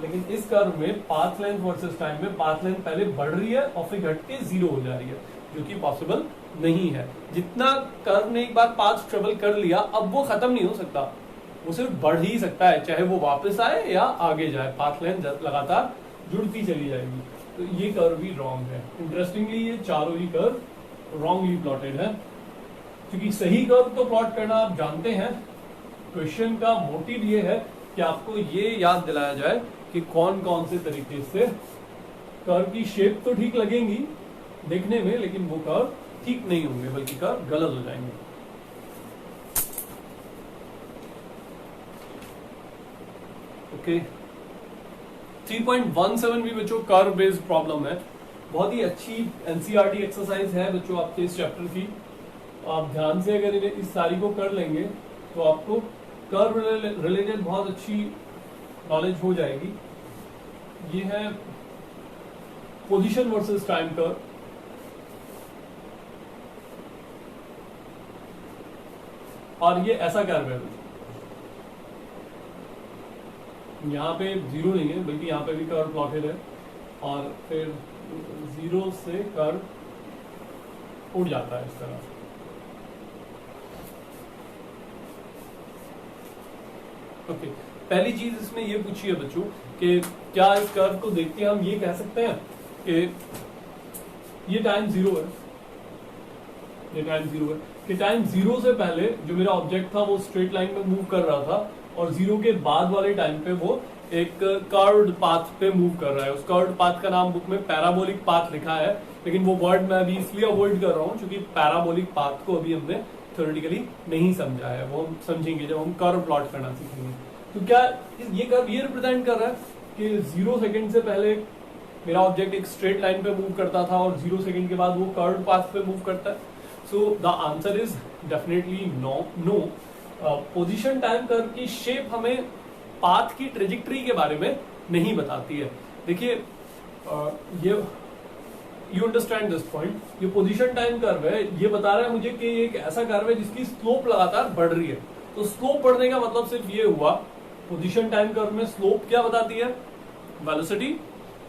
लेकिन इस कर्व में पाथ लेंथ वर्सेस टाइम में पाथ लेंथ पहले बढ़ रही है और फिर घट के जीरो हो जा रही है, जो कि पॉसिबल नहीं है। जितना कर्व ने एक बार पाथ ट्रेवल कर लिया, अब वो खत्म नहीं हो सकता, वो सिर्फ बढ़ ही सकता है, चाहे वो वापस आए या आगे जाए। पाथ लेंथ लगातार जुड़ती चली जाएगी। तो ये कर्व भी रॉन्ग है। इंटरेस्टिंगली ये चारों ही कर्व रॉन्गली प्लॉटेड है, क्योंकि सही कर्व तो प्लॉट करना आप जानते हैं। क्वेश्चन का मोटिव ये है कि आपको ये याद दिलाया जाए कि कौन कौन से तरीके से कर्व की शेप तो ठीक लगेंगी देखने में, लेकिन वो कर्व ठीक नहीं होंगे, बल्कि कर्व गलत हो जाएंगे। ओके, 3.17 भी बच्चों कर्व बेस्ड प्रॉब्लम है। बहुत ही अच्छी एनसीईआरटी एक्सरसाइज है बच्चों आपके इस चैप्टर की। आप ध्यान से अगर इस सारी को कर लेंगे तो आपको कर्व रिलेटेड बहुत अच्छी नॉलेज हो जाएगी। ये है पोजीशन वर्सेस टाइम कर्व। और ये ऐसा कर्व है, यहाँ पे जीरो नहीं है, बल्कि यहाँ पे भी कर्व प्लॉटेड है, और फिर जीरो से कर्व उड़ जाता है इस तरह से। ओके, पहली चीज इसमें ये पूछी है बच्चों कि क्या इस कर्व को देख के हम ये कह सकते हैं कि ये टाइम जीरो है, ये टाइम जीरो है, कि टाइम जीरो से पहले जो मेरा ऑब्जेक्ट था वो स्ट्रेट लाइन में मूव कर रहा था, और जीरो के बाद वाले टाइम पे वो एक कर्व्ड पाथ पे मूव कर रहा है। उस कर्व्ड पाथ का नाम बुक में पैराबोलिक पाथ लिखा है, लेकिन वो वर्ड मैं अभी इसलिए अवॉइड कर रहा हूँ क्योंकि पैराबोलिक पाथ को अभी हमने थ्योरेटिकली नहीं समझा है, वो हम समझेंगे जब हम कर्व प्लॉट करना सीखेंगे। तो क्या ये कर्व ये रिप्रेजेंट कर रहा है कि 0 सेकंड से पहले मेरा ऑब्जेक्ट एक स्ट्रेट लाइन पे मूव करता था और 0 सेकंड के बाद वो कर्व्ड पाथ पे मूव करता है? So the answer is definitely no. Position time curve की शेप हमें पाथ की ट्रेजेक्टरी के बारे में नहीं बताती है। देखिए ये यू अंडरस्टैंड दिस पॉइंट, ये पोजीशन टाइम कर्व है, ये बता रहा है मुझे कि एक ऐसा कर्व है जिसकी स्लोप लगातार बढ़ रही है। तो स्लोप बढ़ने का मतलब सिर्फ ये हुआ, पोजीशन टाइम कर्व में स्लोप क्या बताती है? वेलोसिटी।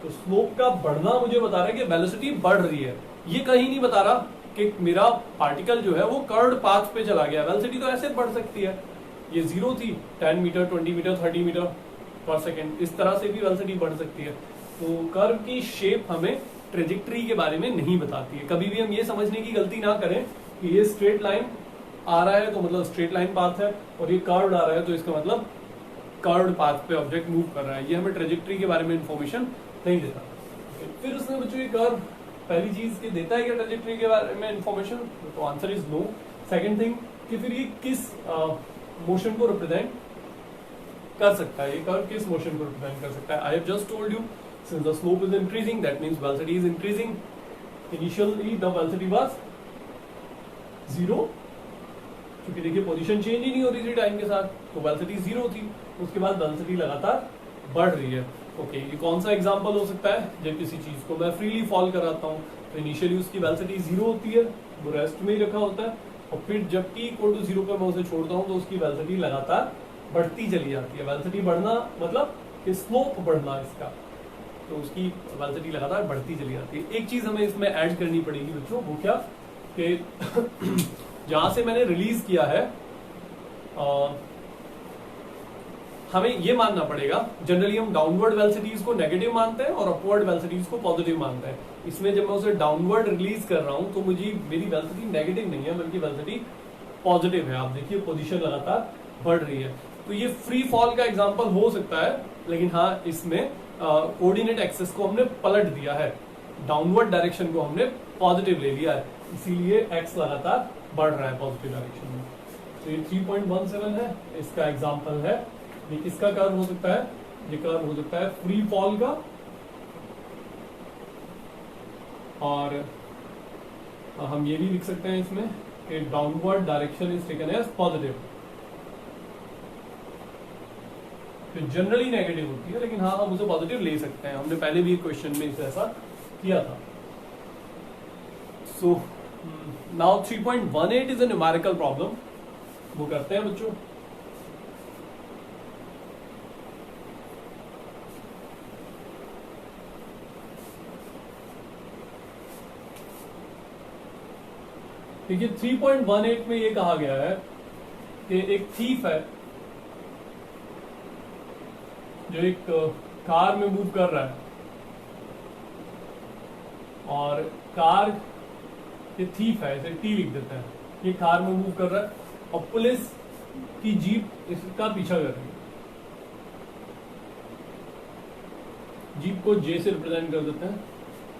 तो स्लोप का बढ़ना मुझे बता रहा है कि वेलोसिटी बढ़ रही है। ये कहीं नहीं बता रहा कि मेरा पार्टिकल जो है वो कर्व्ड पाथ पे चला गया। वेलोसिटी तो ऐसे बढ़ सकती है, ये जीरो थी, 10 metre 20 metre 30 metre per second, इस तरह से भी वेलोसिटी बढ़ सकती है। तो कर्व की शेप हमें ट्रेजेक्टरी के बारे में नहीं बताती है। कभी भी हम ये समझने की गलती ना करें कि ये स्ट्रेट लाइन आ रहा है तो मतलब स्ट्रेट लाइन पाथ है, और ये कर्व्ड आ रहा है तो इसका मतलब कर्व्ड पाथ पे ऑब्जेक्ट मूव कर रहा है। ये हमें ट्रेजेक्टरी के बारे में इंफॉर्मेशन नहीं देता। फिर उसने बच्चों ये कर्व पहली चीज कि देता है क्या ट्रेजेक्टरी के बारे में इंफॉर्मेशन, तो answer is no. Second thing कि फिर ये किस मोशन को रिप्रेजेंट कर सकता है, ये कर्व किस मोशन को रिप्रेजेंट कर सकता है। I have just told you since the slope is increasing that means velocity is increasing. Initially the velocity was 0, क्योंकि देखिए पोजीशन चेंज ही नहीं हो रही थी टाइम के साथ, तो वेलोसिटी 0 थी। उसके बाद वेलोसिटी लगातार बढ़ रही है। ओके, ये कौन सा एग्जांपल हो सकता है, जब किसी चीज को मैं फ्रीली फॉल कराता हूँ तो इनिशियली उसकी वेलोसिटी 0 होती है, वो रेस्ट में ही रखा होता है, और फिर जब t इक्वल टू 0 पर मैं उसे छोड़ता हूँ तो उसकी वेलोसिटी लगातार बढ़ती चली जाती है। वेलोसिटी बढ़ना मतलब कि स्लोप बढ़ना इसका, तो उसकी वेलोसिटी लगातार बढ़ती चली जाती है। एक चीज हमें इसमें ऐड करनी पड़ेगी बच्चों, वो क्या कि जहां से मैंने रिलीज किया है हमें ये मानना पड़ेगा, जनरली हम डाउनवर्ड वेलोसिटीज को नेगेटिव मानते हैं और अपवर्ड वेलोसिटीज को पॉजिटिव मानते हैं। इसमें जब मैं उसे डाउनवर्ड रिलीज कर रहा हूं तो मुझे मेरी वेलोसिटी नेगेटिव नहीं है बल्कि वेलोसिटी पॉजिटिव है। आप देखिए पोजीशन लगातार बढ़ रही है, तो ये फ्री फॉल का एग्जांपल हो सकता है, लेकिन हाँ इसमें कोऑर्डिनेट एक्सिस को हमने पलट दिया है, डाउनवर्ड डायरेक्शन को हमने पॉजिटिव ले लिया है, इसीलिए एक्स लगातार बढ़ रहा है पॉजिटिव डायरेक्शन में। तो ये 3.17 है, इसका एग्जांपल है। ये किसका कर्व हो सकता है, ये कर्व हो सकता है फ्री फॉल का, और हम ये भी लिख सकते हैं इसमें कि downward direction is taken as positive. तो जनरली नेगेटिव होती है, लेकिन हाँ हम उसे पॉजिटिव ले सकते हैं, हमने पहले भी एक क्वेश्चन में इसे ऐसा किया था। So now 3.18 is a numerical problem, वो करते हैं बच्चों। देखिए 3.18 में ये कहा गया है कि एक थीफ है जो एक कार में मूव कर रहा है, और कार ये थीफ है, इसे टी लिख देते हैं, ये कार में मूव कर रहा है और पुलिस की जीप इसका पीछा कर रही है। जीप को जे से रिप्रेजेंट कर देते हैं,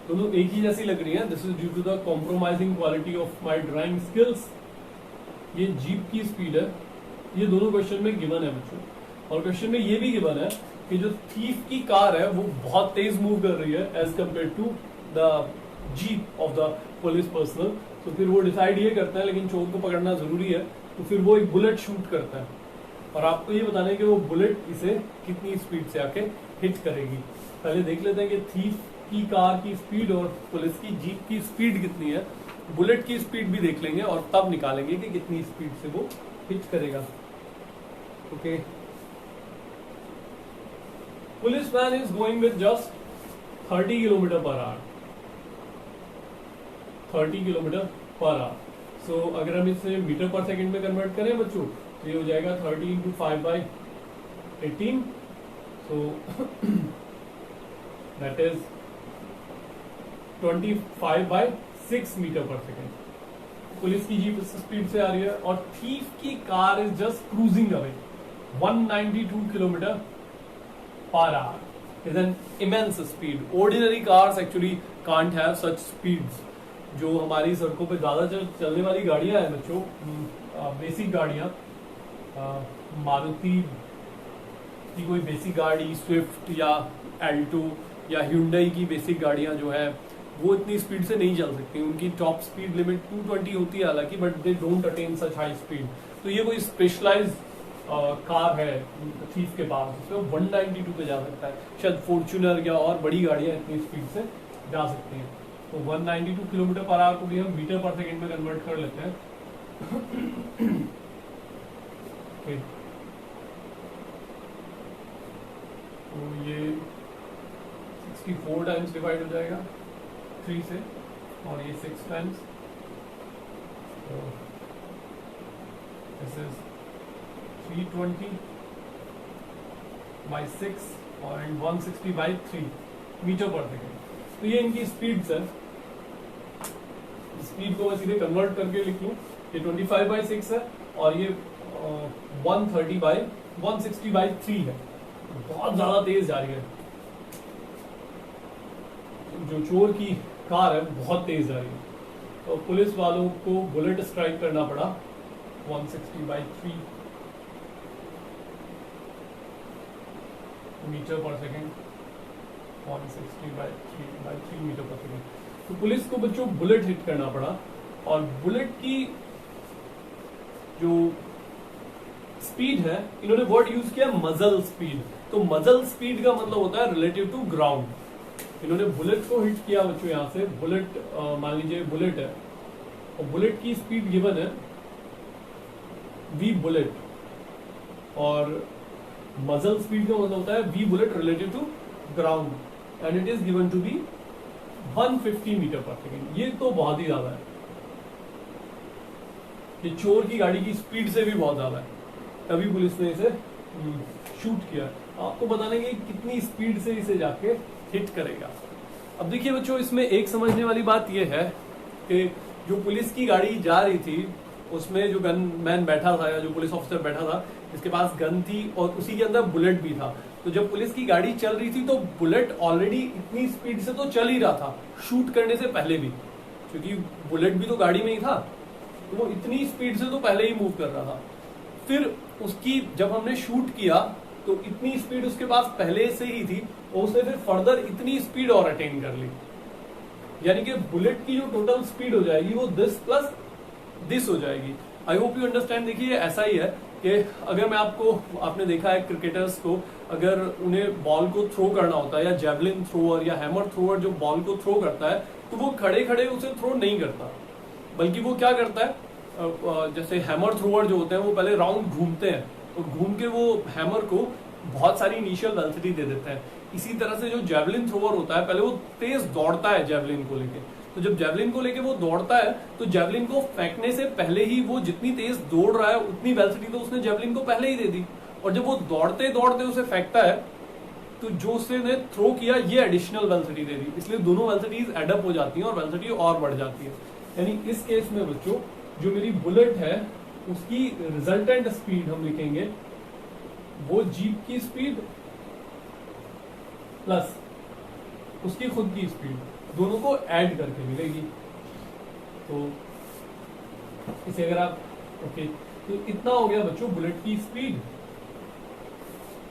दोनों एक ही जैसी लग रही है। This is due to the compromising quality of my drawing skills. ये जीप की स्पीड है, ये दोनों क्वेश्चन में गिवन है बच्चों, और क्वेश्चन में ये भी गिवन है कि जो थीफ की कार है वो बहुत तेज मूव कर रही है as compare to the jeep of the police personnel. तो फिर वो डिसाइड ये करता है, लेकिन चोर को पकड़ना जरूरी है, तो फिर वो एक बुलेट शूट करता है, और आपको ये बताना है कि वो बुलेट इसे कितनी स्पीड से आके हिट करेगी। पहले देख लेते हैं कि थीफ की कार की स्पीड और पुलिस की जीप की स्पीड कितनी है। बुलेट की स्पीड भी देख लेंगे और तब निकालेंगे कि कितनी स्पीड से वो हिट करेगा। Okay, policeman is going with just 30 kilometre per hour, 30 kilometre per hour. So अगर हम इसे मीटर पर सेकंड में कन्वर्ट करें बच्चों, तो ये हो जाएगा 30 into 5/18, so that is 25/6 metre per second. Police की जीप इस स्पीड से आ रही है और थीफ की car is just cruising away 192 kilometre per hour. Is an immense speed. Ordinary cars actually can't have such speeds. जो हमारी सड़कों पे ज्यादा चलने वाली गाड़ियां हैं बच्चों, बेसिक गाड़ियां, मारुति की कोई बेसिक गाड़ी, स्विफ्ट या एल्टो या ह्यूंडई की बेसिक गाड़ियां जो है वो इतनी स्पीड से नहीं चल सकती। उनकी टॉप स्पीड लिमिट 220 होती है हालांकि, but they don't attain such high speed. तो ये कोई स्पेशलाइज्ड कार है थीफ के पास, उसमें 192 पे जा सकता है। शायद फॉर्च्यूनर या और बड़ी गाड़ियां इतनी स्पीड से जा सकती हैं। तो 192 किलोमीटर पर आवर को भी हम मीटर पर सेकेंड में कन्वर्ट कर लेते हैं। okay. तो ये 64 टाइम्स डिवाइड हो जाएगा 3 से, और ये 6 टाइम्स, तो दिस इज 320/6 और 160/3 मीटर पर सेकेंड। तो ये इनकी स्पीड्स है। स्पीड को मैं सीधे कन्वर्ट करके लिख लूं, ये 25/6 है और ये 160/3 है। बहुत ज्यादा तेज जा रही है। जो चोर की कार है बहुत तेज जा रही है, तो पुलिस वालों को बुलेट स्ट्राइक करना पड़ा 160/3 metre per second, 160/3 metre per second. तो पुलिस को बच्चों बुलेट हिट करना पड़ा, और बुलेट की जो स्पीड है, इन्होंने वर्ड यूज किया मजल स्पीड। तो मजल स्पीड का मतलब होता है रिलेटिव टू ग्राउंड। इन्होंने बुलेट को हिट किया बच्चों, यहां से बुलेट, मान लीजिए बुलेट है, और बुलेट की स्पीड गिवन है v बुलेट, और मजल स्पीड का मतलब होता है v bullet relative to ground, and it is given to be 150 metre per second. ये तो बहुत ही ज्यादा है, ये चोर की गाड़ी की स्पीड से भी बहुत ज्यादा है, तभी पुलिस ने इसे शूट किया। आपको बता देंगे कितनी स्पीड से इसे जाके हिट करेगा। अब देखिए बच्चों, इसमें एक समझने वाली बात यह है कि जो पुलिस की गाड़ी जा रही थी उसमें जो गन मैन बैठा था, या जो पुलिस ऑफिसर बैठा था, जिसके पास गन थी और उसी के अंदर बुलेट भी था। तो जब पुलिस की गाड़ी चल रही थी तो बुलेट ऑलरेडी इतनी स्पीड से तो चल ही रहा था शूट करने से पहले भी, क्योंकि बुलेट भी तो गाड़ी में ही था, तो वो इतनी स्पीड से तो पहले ही मूव कर रहा था। फिर उसकी जब हमने शूट किया तो इतनी स्पीड उसके पास पहले से ही थी, और उसने फिर फर्दर इतनी स्पीड और अटेन कर ली, यानी कि बुलेट की जो टोटल स्पीड हो जाएगी वो दिस प्लस दिस हो जाएगी। आई होप यू अंडरस्टैंड। देखिए ऐसा ही है कि अगर मैं आपने देखा है क्रिकेटर्स को, अगर उन्हें बॉल को थ्रो करना होता है, या जेवलिन थ्रोअर या हैमर थ्रोअर जो बॉल को थ्रो करता है, तो वो खड़े खड़े उसे थ्रो नहीं करता, बल्कि वो क्या करता है, जैसे हैमर थ्रोअर जो होते हैं वो पहले राउंड घूमते हैं, और घूम के वो हैमर को बहुत सारी इनिशियल वेलोसिटी दे देते हैं। इसी तरह से जो जेवलिन थ्रोअर होता है, पहले वो तेज दौड़ता है जेवलिन को लेके, तो जब जेवलिन को लेके वो दौड़ता है तो जेवलिन को फेंकने से पहले ही वो जितनी तेज दौड़ रहा है उतनी वेलोसिटी तो उसने जेवलिन को पहले ही दे दी, और जब वो दौड़ते दौड़ते उसे फेंकता है तो जो उसने थ्रो किया ये एडिशनल वेलोसिटी दे दी, इसलिए दोनों वेलोसिटीज एडअप हो जाती हैं और वेलोसिटी और बढ़ जाती है। यानी इस केस में बच्चों जो मेरी बुलेट है उसकी रिजल्टेंट स्पीड हम लिखेंगे वो जीप की स्पीड प्लस उसकी खुद की स्पीड, दोनों को ऐड करके मिलेगी। तो इसे अगर आप ओके, तो इतना हो गया बच्चों बुलेट की स्पीड,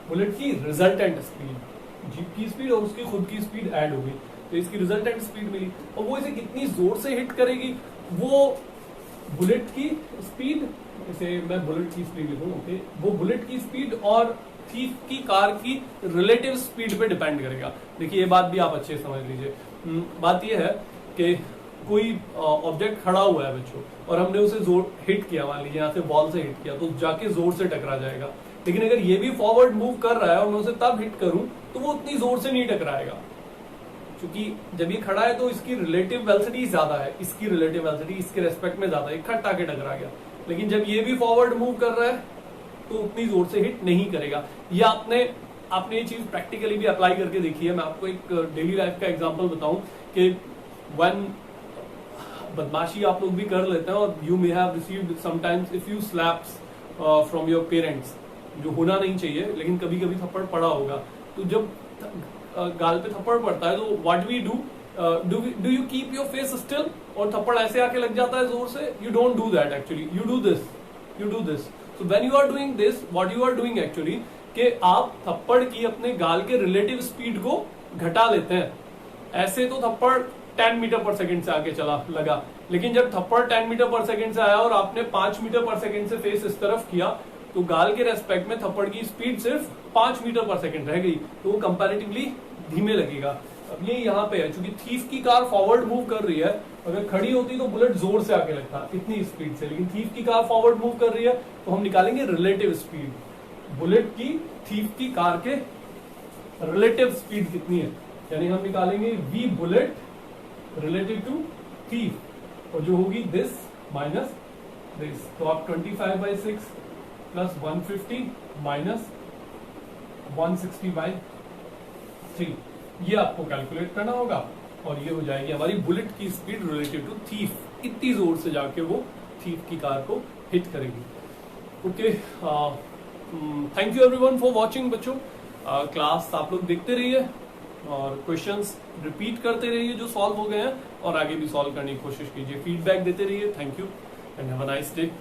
बुलेट की रिजल्टेंट स्पीड, जीप की स्पीड और उसकी खुद की स्पीड ऐड हो गई, तो इसकी रिजल्टेंट स्पीड मिली। और वो इसे कितनी जोर से हिट करेगी, वो बुलेट की स्पीड, इसे मैं बुलेट की स्पीड लिखूं, ओके, वो बुलेट की स्पीड और थीफ की कार की रिलेटिव स्पीड पे डिपेंड करेगा। देखिए ये बात भी आप अच्छे से समझ लीजिए। बात ये है कि कोई ऑब्जेक्ट खड़ा हुआ है बच्चों, और हमने उसे जोर हिट किया, मान लीजिए यहाँ से बॉल से हिट किया, तो जाके जोर से टकरा जाएगा। लेकिन अगर ये भी फॉरवर्ड मूव कर रहा है और मैं उसे तब हिट करूं तो वो उतनी जोर से नहीं टकराएगा, क्योंकि जब ये खड़ा है तो इसकी रिलेटिव वेलोसिटी ज्यादा है, इसकी रिलेटिव वेलोसिटी इसके रेस्पेक्ट में ज्यादा है, इकट्ठा के टकरा गया। लेकिन जब ये भी फॉरवर्ड मूव कर रहा है तो उतनी जोर से हिट नहीं करेगा। ये आपने ये चीज प्रैक्टिकली भी अप्लाई करके देखी है। मैं आपको एक डेली लाइफ का एग्जांपल बताऊं कि वन बदमाशी आप लोग भी कर लेते हैं, और you may have received sometimes if you slaps from your parents, जो होना नहीं चाहिए लेकिन कभी कभी थप्पड़ पड़ा होगा। तो जब गाल पे थप्पड़ पड़ता है तो what we do you keep your face still, और थप्पड़ ऐसे आके लग जाता है जोर से? You don't do that actually, you do this. So when you are doing this, what you are doing actually, कि आप थप्पड़ की अपने गाल के रिलेटिव स्पीड को घटा लेते हैं। ऐसे तो थप्पड़ 10 मीटर पर सेकंड से आके लगा, लेकिन जब थप्पड़ 10 मीटर पर सेकंड से आया और आपने 5 मीटर पर सेकंड से फेस इस तरफ किया, तो गाल के रेस्पेक्ट में थप्पड़ की स्पीड सिर्फ 5 मीटर पर सेकंड रह गई, तो वो कंपैरेटिवली धीमे लगेगा। अब ये यहाँ पे है, क्योंकि थीफ की कार फॉरवर्ड मूव कर रही है, अगर खड़ी होती तो बुलेट जोर से आके लगता इतनी स्पीड से, लेकिन थीफ की कार फॉरवर्ड मूव कर रही है तो हम निकालेंगे रिलेटिव स्पीड, बुलेट की थीफ की कार के रिलेटिव स्पीड कितनी है, यानी हम निकालेंगे v bullet relative to thief, और जो होगी दिस माइनस दिस। तो आप 25/6 प्लस 150 माइनस 160/3 ये आपको कैलकुलेट करना होगा, और ये हो जाएगी हमारी बुलेट की स्पीड रिलेटिव टू थीफ, इतनी जोर से जाके वो थीफ की कार को हिट करेगी। Okay, thank you everyone for watching बच्चों। क्लास आप लोग देखते रहिए, और क्वेश्चंस रिपीट करते रहिए जो सॉल्व हो गए हैं, और आगे भी सॉल्व करने की कोशिश कीजिए। फीडबैक देते रहिए। Thank you and have a nice day.